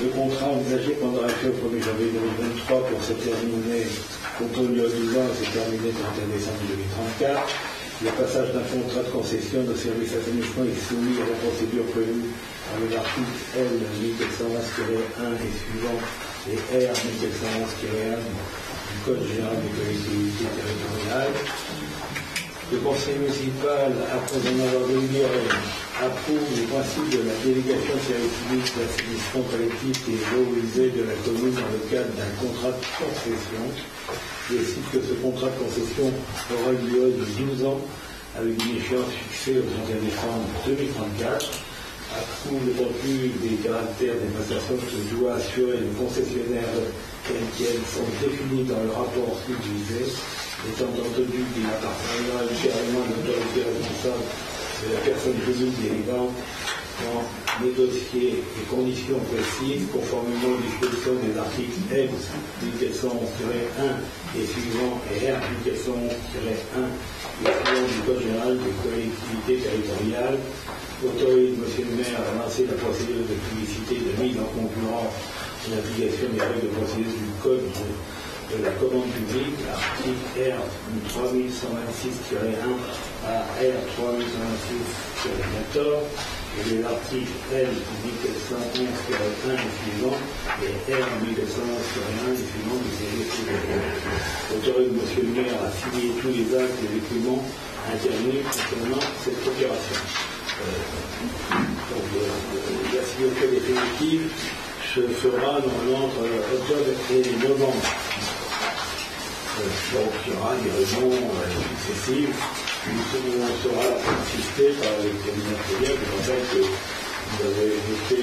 le contrat envisagé pendant un fait au 1er janvier 2023 pour se terminer au période 10 ans, c'est terminé le 31 décembre 2034. Le passage d'un contrat de concession de service assainissement est soumis à la procédure prévue par l'article L 1711-1 et suivant et R 1711-1 du Code général des collectivités territoriales. Le Conseil municipal, après en avoir délibéré, approuve le principe de la délégation de service public d'assainissement collectif et l'eau usée de la commune dans le cadre d'un contrat de concession. Décide que ce contrat de concession aura une durée de 12 ans avec une échéance fixée au 31 décembre 2034. Approuve le contenu des caractères des prestations que doit assurer le concessionnaire telles qu'elles sont définies dans le rapport subdivisé, étant entendu qu'il appartiendra ultérieurement à l'autorité responsable de la personne publique délivrante dans les dossiers et conditions précises, conformément aux dispositions des articles L 1711-1 et suivants et R 1711-1 et suivants du Code général des collectivités territoriales. Autorise M. le maire à lancer la procédure de publicité de mise en concurrence en application des règles de procédure du Code de la commande publique, article R 3126-1 à R 3126-14 et les articles L 1711-1 et suivants et R 1711-1 et suivants du CGCT. Autorise M. le maire à signer tous les actes et documents intervenus concernant cette opération. La signature définitive se fera entre octobre et novembre. Donc il y aura des réunions successives où on sera assisté par les cabinets privés. Je rappelle que vous avez voté,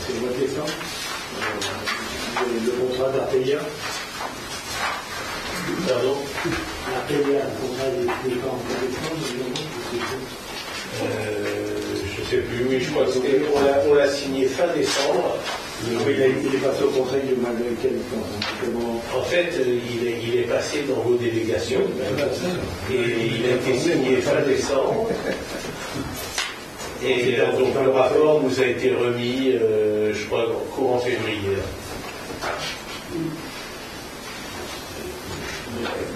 c'est le mois de décembre, le contrat d'Artelia. Pardon, Artelia, le contrat des camps en décembre. Je ne sais plus, oui, je crois qu'on l'a signé fin décembre. Oui, il est passé au conseil de quel En fait, il est passé dans vos délégations et il a été signé fin décembre. Et donc le rapport nous a été remis, je crois, courant février.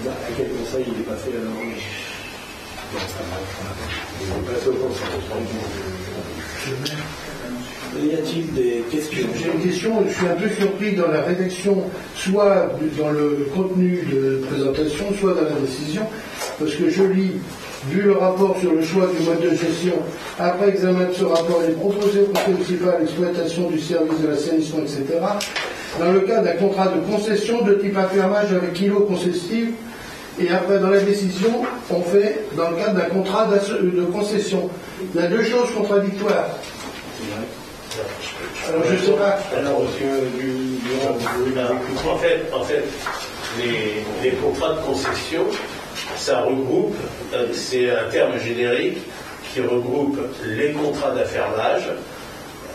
À quel conseil il est passé alors? Il est passé au conseil. Y a-t-il des questions? J'ai une question, je suis un peu surpris dans la rédaction, soit dans le contenu de présentation, soit dans la décision, parce que je lis, vu le rapport sur le choix du mode de gestion, après examen de ce rapport, il est proposé au conseil municipal l'exploitation du service de l'assainissement, etc., dans le cadre d'un contrat de concession de type affermage avec îlot concessif, et après dans la décision, on fait dans le cadre d'un contrat de concession. Il y a deux choses contradictoires. Alors je ne sais pas. En fait, les contrats de concession, ça regroupe, c'est un terme générique qui regroupe les contrats d'affermage.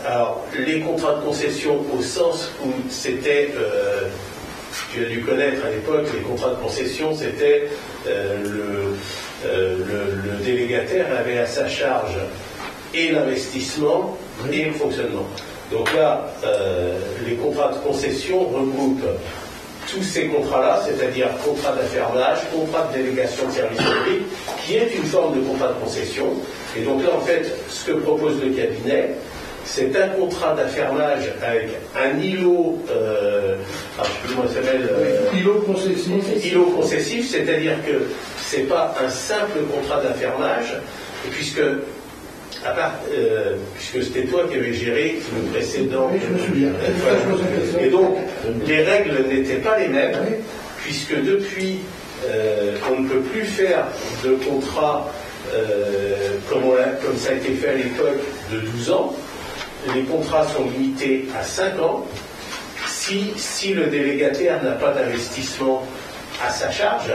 Alors, les contrats de concession au sens où c'était, tu as dû connaître à l'époque, les contrats de concession, c'était le délégataire avait à sa charge et l'investissement et le fonctionnement. Donc là, les contrats de concession regroupent tous ces contrats-là, c'est-à-dire contrat d'affermage, contrat de délégation de service public, qui est une forme de contrat de concession. Et donc là, en fait, ce que propose le cabinet, c'est un contrat d'affermage avec un îlot, je ne sais plus comment ça s'appelle. Îlot concessif. Îlot concessif, c'est-à-dire que ce n'est pas un simple contrat d'affermage, puisque c'était toi qui avais géré le précédent. Oui, je me souviens. Et donc, les règles n'étaient pas les mêmes, puisque depuis, on ne peut plus faire de contrat comme ça a été fait à l'époque de 12 ans. Les contrats sont limités à 5 ans. Si le délégataire n'a pas d'investissement à sa charge,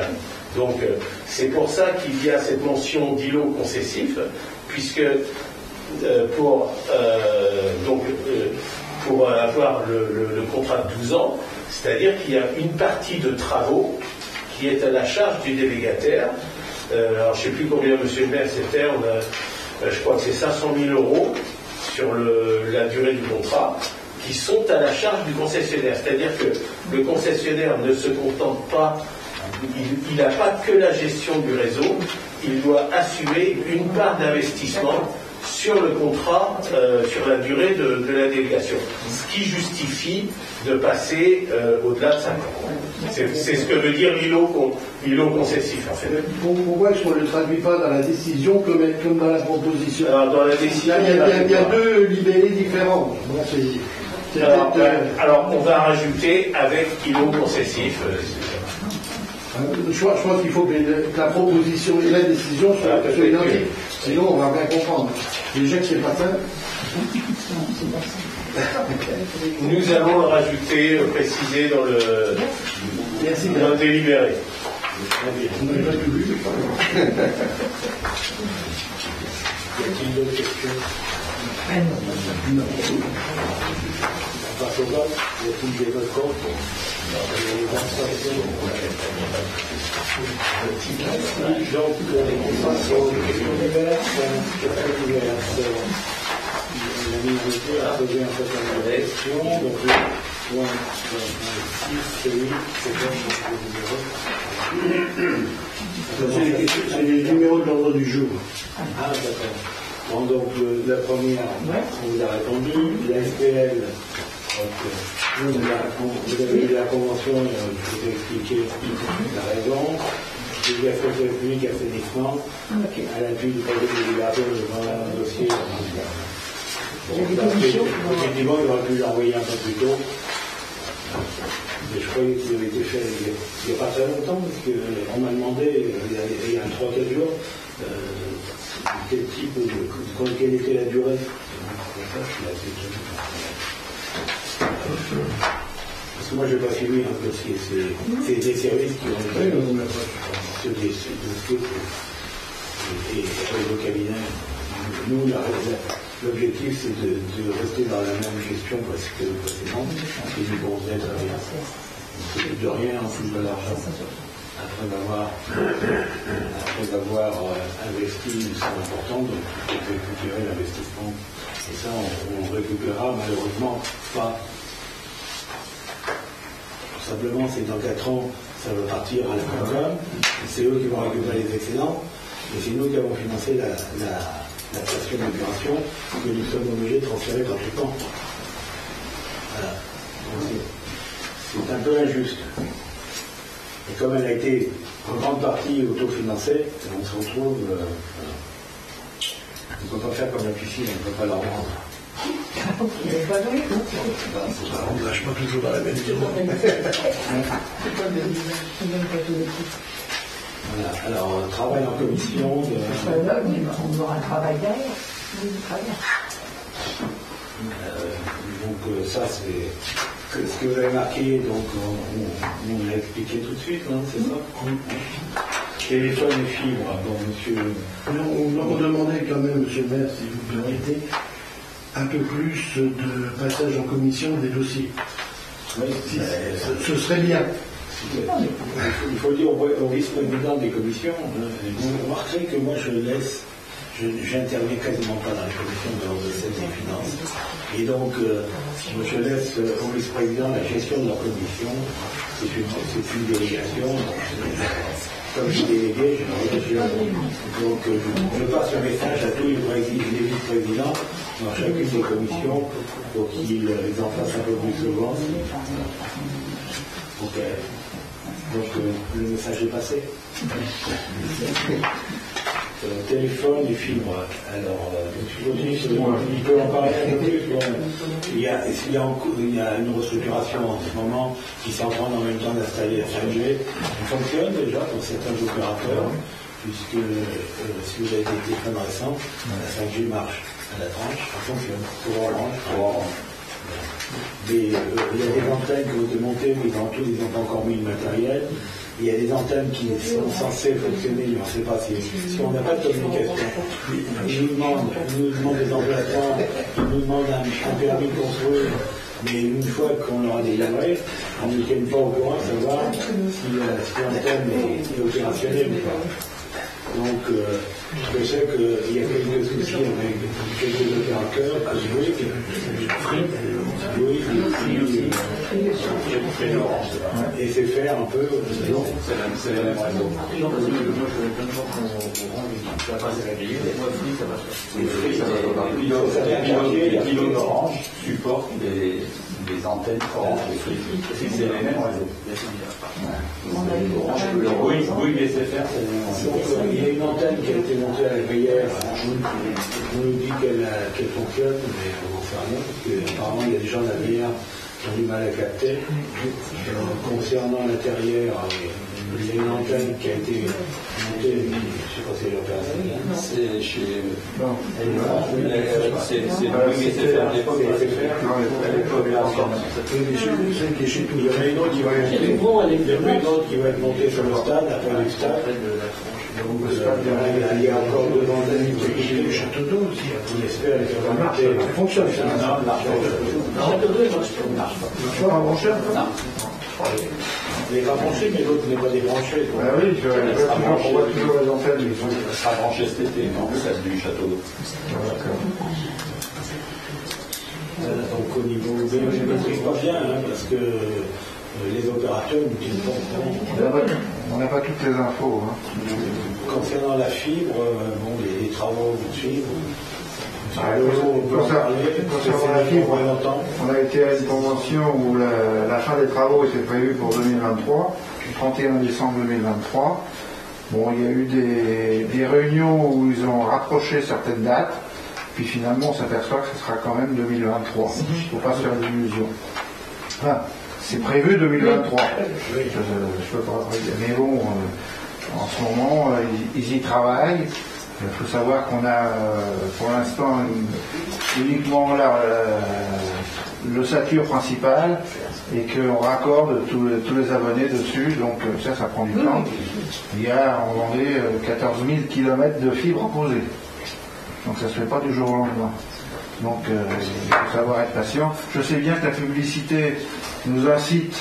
Donc c'est pour ça qu'il y a cette mention d'îlot concessif, puisque pour avoir le contrat de 12 ans, c'est-à-dire qu'il y a une partie de travaux qui est à la charge du délégataire. Alors je ne sais plus combien, monsieur le maire, c'était, je crois que c'est 500 000 € sur la durée du contrat, qui sont à la charge du concessionnaire. C'est-à-dire que le concessionnaire ne se contente pas, il n'a pas que la gestion du réseau, il doit assumer une part d'investissement sur le contrat, sur la durée de la délégation. Ce qui justifie de passer au-delà de 5 ans. C'est ce que veut dire l'îlot concessif, en fait. Pourquoi est-ce qu'on ne le traduit pas dans la décision comme dans la proposition? Alors, dans la décision, il y a deux libellés différents. Alors, on va rajouter avec îlot concessif. Je pense qu'il faut que la proposition et la décision soient identiques. Sinon, on va bien comprendre. Déjà que c'est pas simple. Nous allons le rajouter, préciser dans le délibéré. On n'a pas tout lu. Y a-t-il d'autres questions? Non. On passe au vote. Y a-t-il des votes contre? Donc, les contrats sont diverses. La minorité a posé un certain nombre de questions. Donc, le point 6 et 8, c'est les numéros de l'ordre du jour. Ah, d'accord. Bon, donc, la première, on vous a répondu. La SPL. Vous avez eu la convention, je vous ai expliqué la raison. Il y a fait le public assainissement, à l'appui du projet de délibération devant un dossier. Effectivement, il aurait pu l'envoyer un peu plus tôt. Mais je croyais qu'il avait été fait il n'y a pas très longtemps, parce qu'on m'a demandé, il y a 3-4 jours, quelle était la durée. Parce que moi, je n'ai pas suivi un dossier. C'est des services qui ont été ce dossier et le cabinet. Nous, l'objectif, c'est de rester dans la même gestion que précédente et du bon très bien. De rien en plus de l'argent. Après avoir investi une somme importante, donc il faut récupérer l'investissement. Et ça, on récupérera malheureusement pas. Simplement, c'est dans 4 ans, ça va partir à la CONCOM, c'est eux qui vont récupérer les excédents, et c'est nous qui avons financé la station d'épuration que nous sommes obligés de transférer gratuitement. Voilà. C'est un peu injuste. Et comme elle a été en grande partie autofinancée, on se retrouve. On ne peut pas faire comme la piscine, on ne peut pas la rendre. On ne lâche pas toujours dans la même direction. Voilà, alors travail en commission. On aura un travail derrière. Donc ça c'est ce que vous avez marqué, donc on l'a expliqué tout de suite, non, c'est ça? Téléphone et fibre, bon monsieur. On demandait quand même, monsieur le maire, si vous permettez, un peu plus de passage en commission des dossiers. Oui, ce serait bien. Il faut dire au vice-président des commissions, vous remarquerez que moi j'interviens quasiment pas dans les commissions de recettes et finances. Et donc, je laisse au vice-président la gestion de la commission. C'est une délégation. Comme je suis délégué, donc je passe le message à tous les vice-présidents dans chacune des commissions pour qu'ils en fassent un peu plus souvent. Donc le message est passé. Téléphone et fibre. Alors, il peut en parler un peu plus. Il y a une restructuration en ce moment qui est en train en même temps d'installer la 5G. Elle fonctionne déjà pour certains opérateurs, puisque si vous avez des téléphones récents, la 5G marche à la tranche, ça fonctionne pour Orange. Mais il y a des antennes qui ont été montées, mais dans tout, ils n'ont pas encore mis le matériel. Il y a des antennes qui sont censées fonctionner, mais on ne sait pas si on n'a pas de communication. Ils nous demandent des emplacements, ils nous demandent un permis de construire. Mais une fois qu'on leur a délivré, on ne tienne pas au courant de savoir si l'antenne est opérationnelle ou pas. Donc, je sais qu'il y a quelques soucis avec quelques opérateurs, comme et c'est faire un peu. C'est la même raison. Moi, je connais plein de gens qui vont pas se réveiller, moi, Free, ça va. Les pylônes Orange supportent des antennes Orange et Free. C'est les mêmes réseaux. Oui, mais c'est faire, il y a une antenne qui a été montée à la Gruyère. On nous dit qu'elle fonctionne, mais on n'en sait rien, parce qu'apparemment il y a des gens de la Gruyère qui ont du mal à capter. Concernant l'intérieur, il y a une antenne qui a été montée, je ne sais pas si elle est opérationnelle. C'est chez. Non, c'est Bouygues SFR à l'époque. Celle qui est chez tout. Il y en a une autre qui va être montée sur le stade, après le stade. Il y a encore deux antennes qui sont chez Château d'Eau aussi. On espère que ça fonctionne. Château d'Eau, il marche pas. Tu vas brancher un peu? Il n'est pas branché, mais l'autre n'est pas débranché. Ah oui, on voit toujours les antennes. Ça sera branché cet été, mais en fait, c'est du Château d'Eau. Donc au niveau, je ne maîtrise pas bien, parce que les opérateurs nous disent pas. On n'a pas toutes les infos. Concernant la fibre, les travaux vont suivre. Concernant la fibre, on a été à une convention où la fin des travaux était prévue pour 2023, 31 décembre 2023. Bon, il y a eu des réunions où ils ont rapproché certaines dates, puis finalement on s'aperçoit que ce sera quand même 2023. Il ne faut pas se faire d'illusions. Enfin, c'est prévu 2023. Je peux pas dire. Mais bon, en ce moment, ils y travaillent. Il faut savoir qu'on a pour l'instant uniquement l'ossature principale et qu'on raccorde tous les abonnés dessus, donc ça prend du temps. Il y a en Vendée 14 000 km de fibres posées. Donc ça ne se fait pas du jour au lendemain. Donc il faut savoir être patient. Je sais bien que la publicité nous incite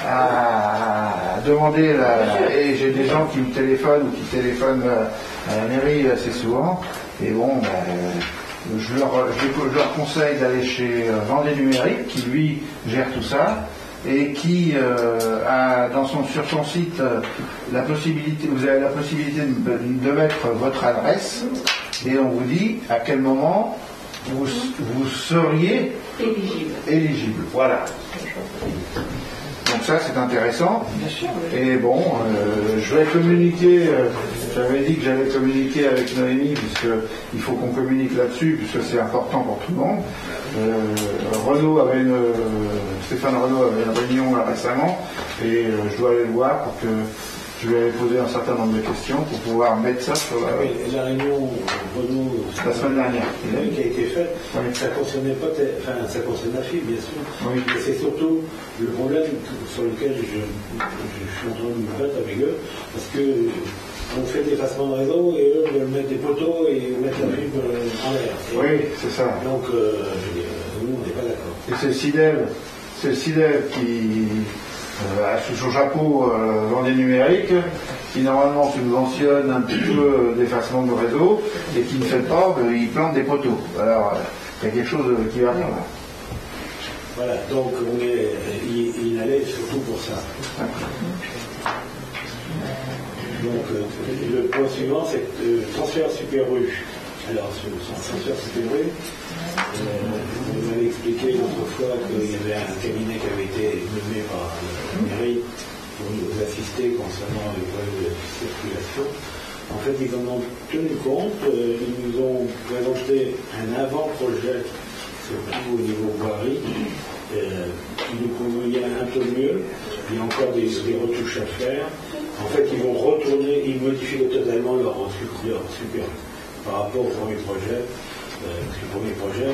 à demander et j'ai des gens qui me téléphonent ou qui téléphonent à la mairie assez souvent, et bon, je leur conseille d'aller chez Vendée Numérique, qui lui gère tout ça, et qui a sur son site la possibilité, vous avez la possibilité de mettre votre adresse, et on vous dit à quel moment vous seriez éligible. Voilà. Donc ça c'est intéressant. Et bon, je vais communiquer, j'avais dit que j'allais communiquer avec Noémie, puisqu'il faut qu'on communique là-dessus, puisque c'est important pour tout le monde. Stéphane Renaud avait une réunion là récemment, et je dois aller le voir pour que je lui avais posé un certain nombre de questions pour pouvoir mettre ça sur la réunion Renaud la semaine dernière qui a été faite, ça concernait pas, ça concerne la fibre bien sûr, mais c'est surtout le problème sur lequel je suis en train de me battre avec eux, parce que on fait des effacements de réseau et eux veulent mettre des poteaux et mettre la fibre en l'air. Oui, c'est ça. Donc nous on n'est pas d'accord. Et c'est le CIDEL qui a sous son chapeau Vendée Numérique, qui normalement subventionne un petit peu d'effacement de réseau, et qui ne fait pas, il plante des poteaux. Alors, il y a quelque chose qui va faire là. Voilà, donc il allait surtout pour ça. Donc le point suivant, c'est le transfert Super U. Alors, sur son transfert Super U, vous m'avez expliqué l'autre fois qu'il y avait un cabinet qui avait été nommé par la mairie pour nous assister concernant les problèmes de circulation. En fait, ils en ont tenu compte, ils nous ont présenté un avant-projet, surtout au niveau voirie, qui nous convenait un peu mieux. Il y a encore des retouches à faire. En fait, ils vont retourner, ils modifient totalement leur super par rapport au premier projet. Le premier projet,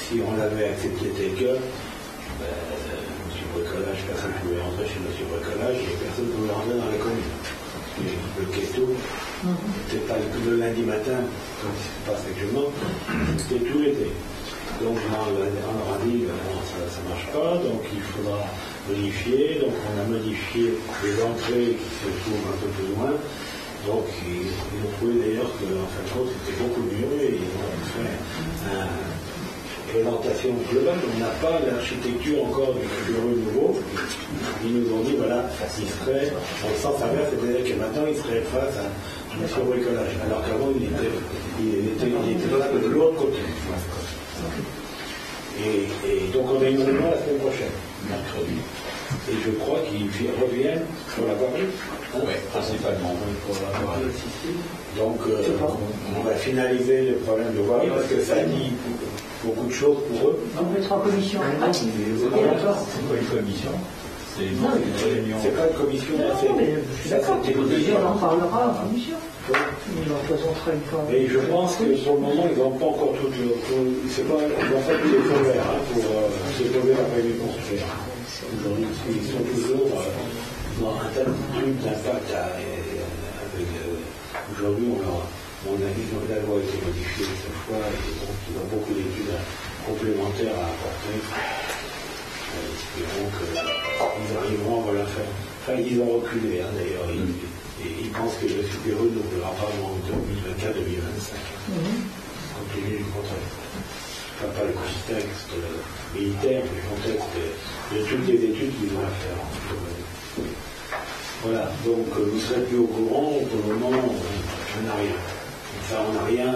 si on l'avait accepté tel que, M. Bricolage, personne ne pouvait rentrer chez M. Bricolage et personne ne pouvait rentrer dans les communes. Et le questo, c'était pas le lundi matin, comme ce qui se passe actuellement, c'était tout l'été. Donc on leur a dit, non, ça ne marche pas, donc il faudra modifier. Donc on a modifié les entrées qui se trouvent un peu plus loin. Donc ils ont trouvé d'ailleurs qu'en fin de compte c'était beaucoup mieux et ils ont fait une présentation globale. On n'a pas l'architecture encore du bureau nouveau. Ils nous ont dit voilà, il serait dans le sens inverse, c'est-à-dire que maintenant il serait face à M. Bricolage, alors qu'avant il était de l'autre côté. Et donc on a une réunion la semaine prochaine, mercredi. Et je crois qu'ils reviennent pour la voirie. Oui, principalement. Pour la voirie. Donc on va finaliser le problème de voirie parce que ça dit beaucoup de choses pour eux. On va être en commission. C'est quoi une commission? C'est une réunion. C'est pas une commission. Non, mais je suis d'accord. On en parlera en commission. Et je pense que pour le moment, ils n'ont pas encore tout. C'est pas, ils n'ont pas tous les feux verts pour se poser après les construire. Aujourd'hui, ils sont toujours dans un tas de trucs d'impact. Aujourd'hui, la loi a été modifiée cette fois, et donc ils ont beaucoup d'études complémentaires à apporter. Espérons qu'ils arriveront à la faire. Enfin, ils ont reculé d'ailleurs. Et ils pensent que le super ne durera pas en 2024-2025. Compte tenu du contexte. Enfin, pas le contexte militaire, mais le contexte de toutes les études qu'ils ont à faire. Voilà, donc vous ne serez plus au courant, pour le moment, on n'a rien. Enfin, on n'a rien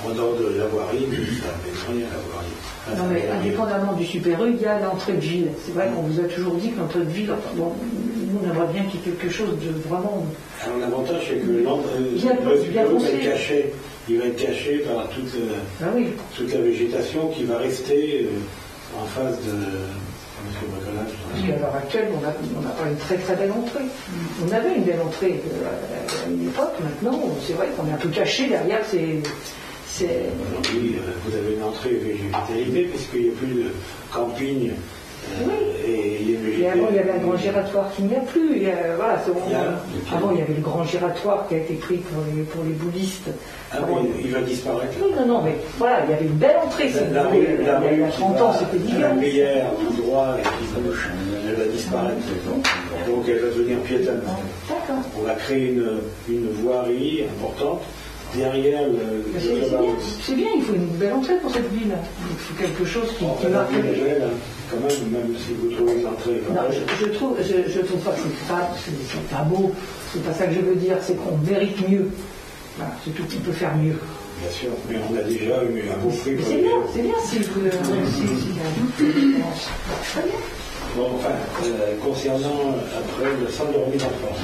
en dehors de la voirie, mais ça n'a rien à la voirie. Non, mais indépendamment du Super U, il y a l'entrée de ville. C'est vrai qu'on vous a toujours dit que l'entrée de ville, enfin, bon, nous on aimerait bien qu'il y ait quelque chose de vraiment. Alors l'avantage c'est que le Super U va être caché par toute la végétation qui va rester en face de M. Bricolage. Parce qu'à l'heure actuelle, on n'a pas une très très belle entrée. On avait une belle entrée à une époque, maintenant c'est vrai qu'on est un peu caché derrière ces. Oui, vous avez une entrée végétalisée puisqu'il n'y a plus de camping et il y a végétalisé. Et avant il y avait un grand giratoire qu'il n'y a plus. Avant il y avait le grand giratoire qui a été pris pour les bouddhistes. Ah oui, il va disparaître. Non, mais voilà, il y avait une belle entrée. Il y a 30 ans c'était différent. La rivière tout droit et qui bouge, elle va disparaître. Donc elle va devenir piétonne. On va créer une voirie importante. Derrière c'est bien, il faut une belle entrée pour cette ville. Il faut quelque chose qui marque. Quand même si vous trouvez l'entrée. Non, je trouve pas que c'est pas beau. C'est pas ça que je veux dire, c'est qu'on mérite mieux. Voilà, c'est tout, on peut faire mieux. Bien sûr, mais on a déjà eu un beau prix. C'est bien si vous. Très bien. Bon, enfin, concernant après le centre de remise d'enfants.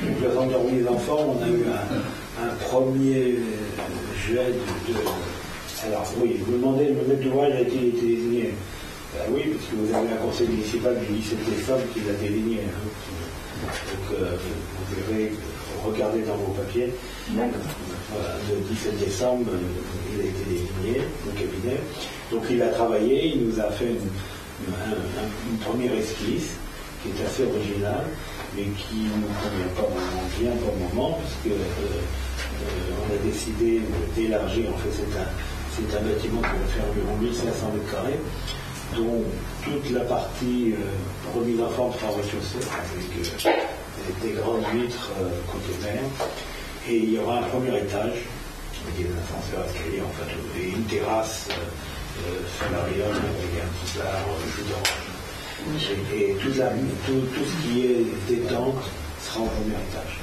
Donc, le centre de remise d'enfants, on a eu un premier jet de. Alors, oui, vous me demandez, le maître d'ouvrage a été désigné. Ben oui, parce que vous avez un conseil municipal du 17 décembre qui l'a désigné. Donc, vous verrez, regardez dans vos papiers. Voilà, le 17 décembre, il a été désigné au cabinet. Donc, il a travaillé, il nous a fait une première esquisse qui est assez originale, mais qui ne nous convient pas vraiment bien pour le moment, parce que on a décidé d'élargir. En fait, c'est un bâtiment qui va faire environ 1500 mètres carrés, dont toute la partie remise en forme sera rez-de-chaussée, avec des grandes vitres côté mer, et il y aura un premier étage, avec des ascenseurs escaliers, en fait, et une terrasse salariale avec un petit bar, jus d'orange. Et tout ce qui est détente sera au premier étage.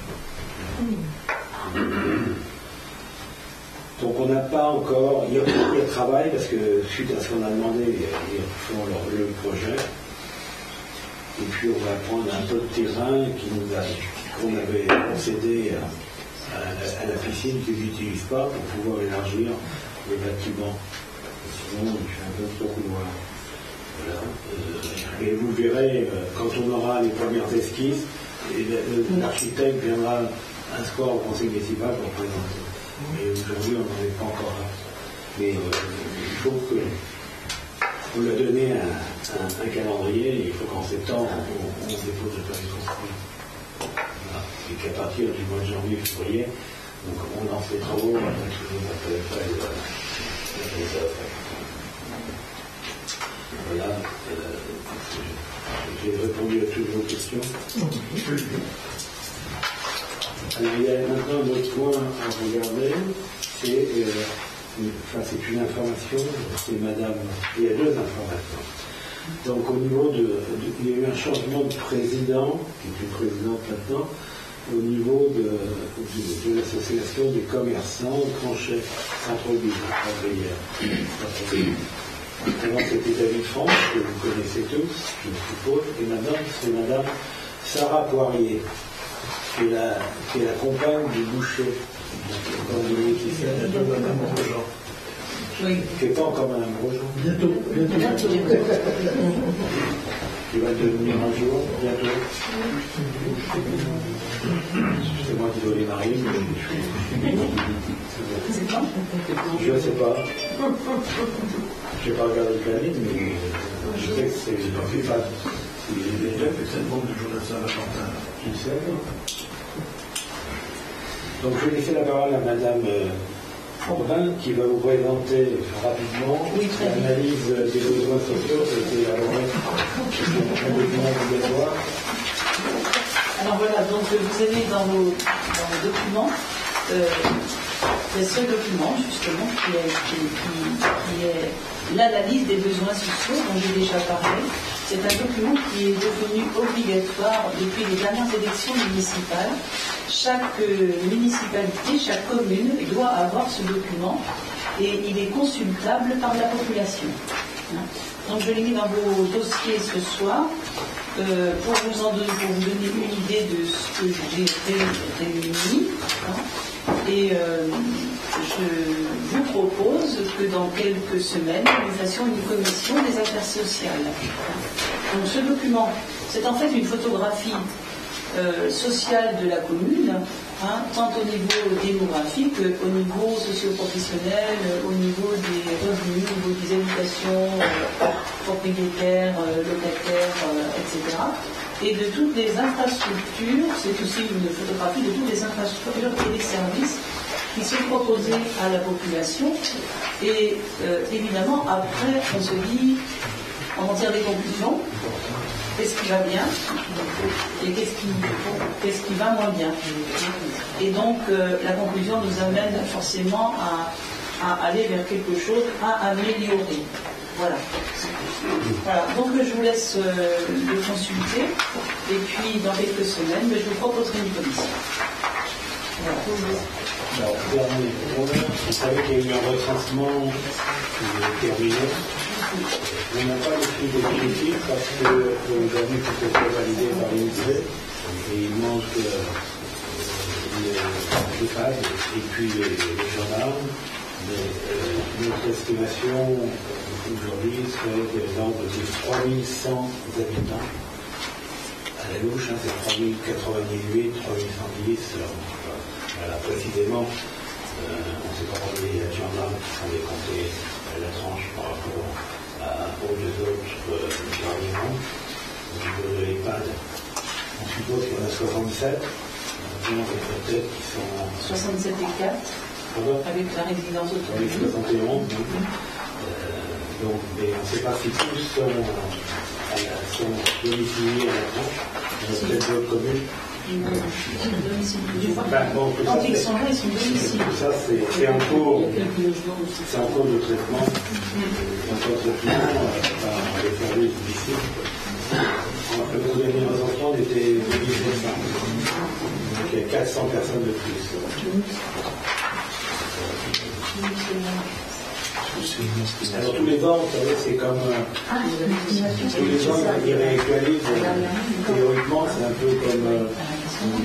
Donc on n'a pas encore, il y a travail parce que suite à ce qu'on a demandé, ils font le projet. Et puis on va prendre un peu de terrain qu'on avait concédé à la piscine qu'ils n'utilisent pas pour pouvoir élargir le bâtiment. Sinon il fait un peu trop couloir. Voilà. Et vous verrez, quand on aura les premières esquisses, l'architecte viendra un soir au conseil municipal pour présenter. Mais aujourd'hui, on n'en est pas encore là. Mais il faut que on lui a donné un calendrier, il faut qu'en septembre, on dépose le permis de construire. Voilà. Et qu'à partir du mois de janvier, février, donc on lance les travaux, on a toujours la feuille. Voilà. J'ai répondu à toutes vos questions. Alors, il y a maintenant un autre point à regarder, c'est une information, c'est madame, il y a deux informations. Donc au niveau il y a eu un changement de président, qui est une présidente maintenant, au niveau de l'association des commerçants, grand chef, centre-ville, avant c'était David France, que vous connaissez tous, je suppose, et maintenant c'est madame Sarah Poirier, qui est la compagne du boucher. Qui n'est pas encore Madame Grosjean. Bientôt. Qui va devenir un jour, bientôt. C'est moi qui dois les marier, mais je ne sais pas. Je n'ai pas regardé le planning, mais je sais que c'est une femme. Il est déjà fait cette bombe du jour de Saint-Valentin. Je sais pas. Donc je vais laisser la parole à Madame Corbin qui va vous présenter rapidement l'analyse des besoins sociaux qui a été élaborée un document obligatoire. Alors voilà, donc vous avez dans vos documents ce document justement qui est l'analyse des besoins sociaux dont j'ai déjà parlé. C'est un document qui est devenu obligatoire depuis les dernières élections municipales. Chaque municipalité, chaque commune doit avoir ce document et il est consultable par la population. Donc je l'ai mis dans vos dossiers ce soir pour vous donner une idée de ce que j'ai réuni. Et je vous propose que dans quelques semaines, nous fassions une commission des affaires sociales. Donc ce document, c'est en fait une photographie sociale de la commune, tant au niveau démographique qu'au niveau socio-professionnel, au niveau des revenus, au niveau des habitations, propriétaires, locataires, etc. Et de toutes les infrastructures, c'est aussi une photographie de toutes les infrastructures et les services qui sont proposés à la population. Et évidemment, après, on se dit, on en tire des conclusions. Qu'est-ce qui va bien et qu'est-ce qui va moins bien. Et donc, la conclusion nous amène forcément à aller vers quelque chose à améliorer. Voilà. Donc je vous laisse le consulter et puis dans quelques semaines, je vous proposerai une commission. Voilà. Alors, dernier point, vous savez qu'il y a eu un recensement qui est terminé. On n'a pas le prix définitif parce que aujourd'hui tout est validé par l'INSEE et il manque les FAD et puis les gendarmes. Notre estimation aujourd'hui serait de l'ordre de 3100 habitants. À la louche, c'est 3088, 3110. Voilà, précisément, on ne sait pas combien il y a de gendarmes qui sont décomptés à la tranche par rapport aux deux autres gouvernements. Au niveau de l'EHPAD, on suppose qu'il y en a 67. Peut-être qui sont 67 et 4. Avec la résidence autonome. Avec 71. Donc, mais on ne sait pas si tous sont domiciliés à la tranche. Il y a peut-être d'autres communes. Quand ils sont là, ils sont domiciliés. Tout ça, c'est en cours de traitement. Par les services d'ici. Le dernier recensement était 2500. Donc il y a 400 personnes de plus. Alors tous les ans, vous savez, c'est comme tous les ans, ils réactualisent. Théoriquement, c'est un peu comme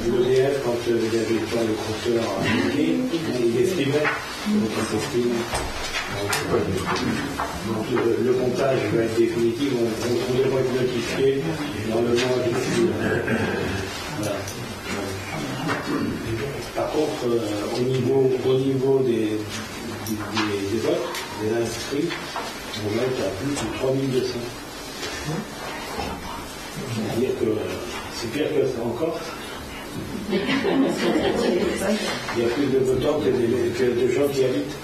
l'EDF quand il y avait pas le compteur à il estimait, donc on s'estime. Donc le comptage va être définitif, on devrait être notifié dans le mois d'ici. Voilà. Par contre, au niveau des votes, des inscrits, on va être à plus de 3200. C'est-à-dire que c'est pire que ça encore. Il y a plus de votants que de gens qui habitent.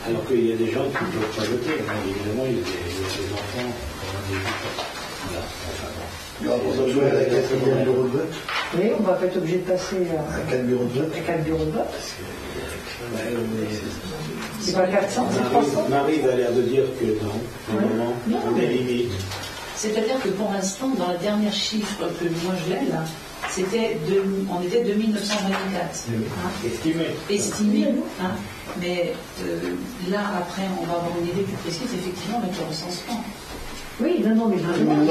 Alors qu'il y a des gens qui ne peuvent pas voter. Évidemment, il y a des enfants qui ont des votants. On va jouer à 4 bureaux de vote. Oui, on va être obligé de passer à 4 bureaux de vote. À 4 bureaux de vote. C'est pas 400, c'est 300. Marie a l'air de dire que non, pour le moment, on est limite. C'est-à-dire que pour l'instant, dans le dernier chiffre que moi je l'ai là, on était 2924. Estimé. Estimé. Hein. Mais là, après, on va avoir une idée plus précise, effectivement, avec le recensement. Oui, non, mais vraiment,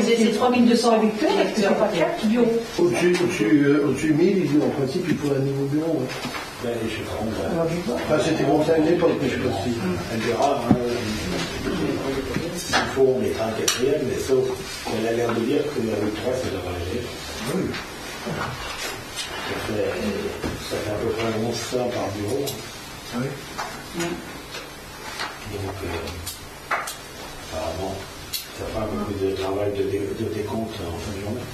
c'est 3200 électeurs, c'est pas 4 bureaux. Au-dessus 1000, en principe, il faut un nouveau bureau. Ben, je prends. Enfin, c'était comme ça à une époque, mais je sais pas si. Elle verra. S'il faut, on mettra un quatrième, mais sauf qu'elle a l'air de dire que avec 3, ça devrait aller. Oui. Ça fait à peu près 1100 par bureau. Oui. Donc, apparemment, ça fera un peu plus de travail de décompte en fin de journée.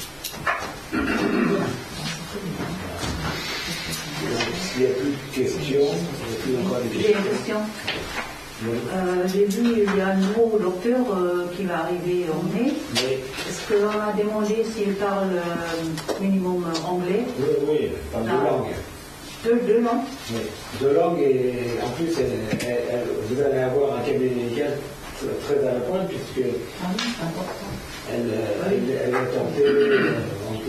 S'il n'y a plus de questions, il n'y a plus encore des questions. J'ai une question. J'ai vu, il y a un nouveau docteur qui va arriver en mai. Oui. Est-ce qu'on a demandé s'il parle minimum anglais? Oui, il parle deux langues. Deux langues? Oui, deux langues et en plus, vous allez avoir un cabinet médical très à la pointe puisque elle a tenté entre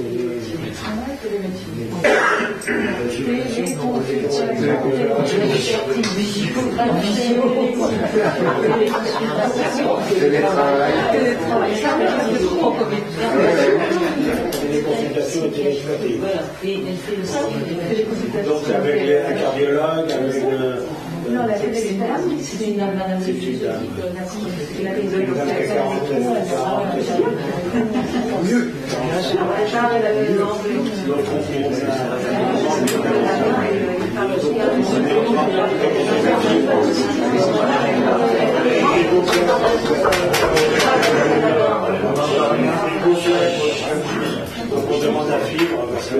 les consultations téléphoniques. Donc avec un cardiologue, avec non, la téléphone, c'est une madame de mieux. Donc on demande à suivre parce que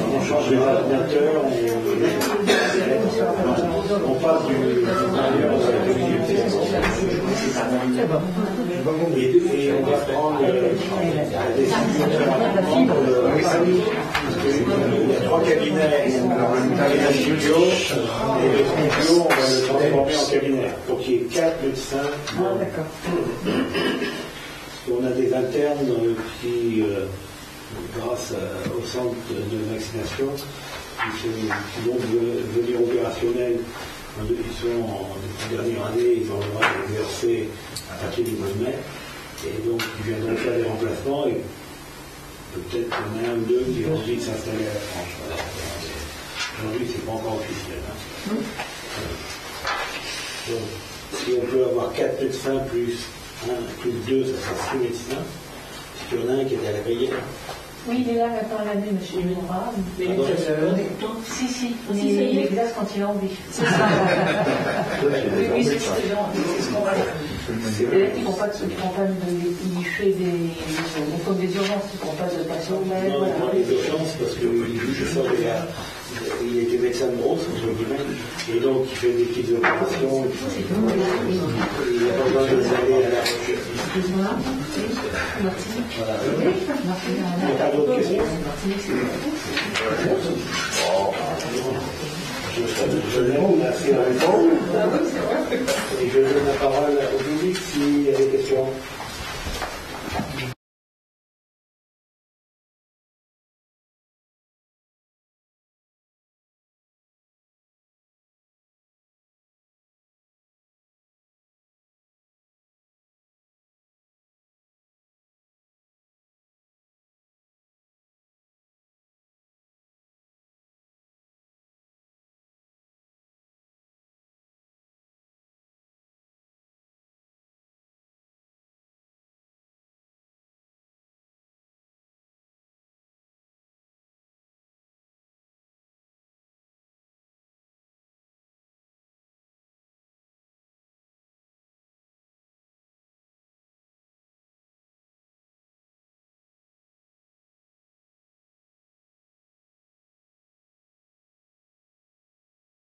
on change de ordinateur, on passe du intérieur à la et on va prendre la décision de il y a 3 cabinets, il y a un studio, et le studio, on va le transformer en cabinet. Donc il y a 4 médecins. On a des internes qui, grâce au centre de vaccination, qui vont devenir opérationnels. Ils sont en dernière année, ils ont le droit d'exercer à partir du mois de mai. Et donc, ils viendront faire des remplacements. Et peut-être qu'on a un ou deux qui ont envie de s'installer à la France. Voilà. Aujourd'hui, ce n'est pas encore officiel. Hein. Donc, si on peut avoir 4 médecins plus 2, ça sera 6 médecins. Il y en a un qui est à la Veillère. Oui, il est là maintenant l'année, monsieur Léonard. Si, il est glace quand il a envie. C'est ça. Oui, c'est ce qu'on va faire. C'est-à-dire qu'ils ne font pas il fait des comme des urgences, ils ne font pas de patients. Non, les urgences, parce qu'il était médecin de brosse, entre guillemets, et donc il fait des petites opérations. Il n'a pas besoin de aller à la recherche. Excuse-moi. Voilà. Il n'y a pas d'autres questions? Je l'aime assez longtemps. Et je donne la parole au public s'il y a des questions.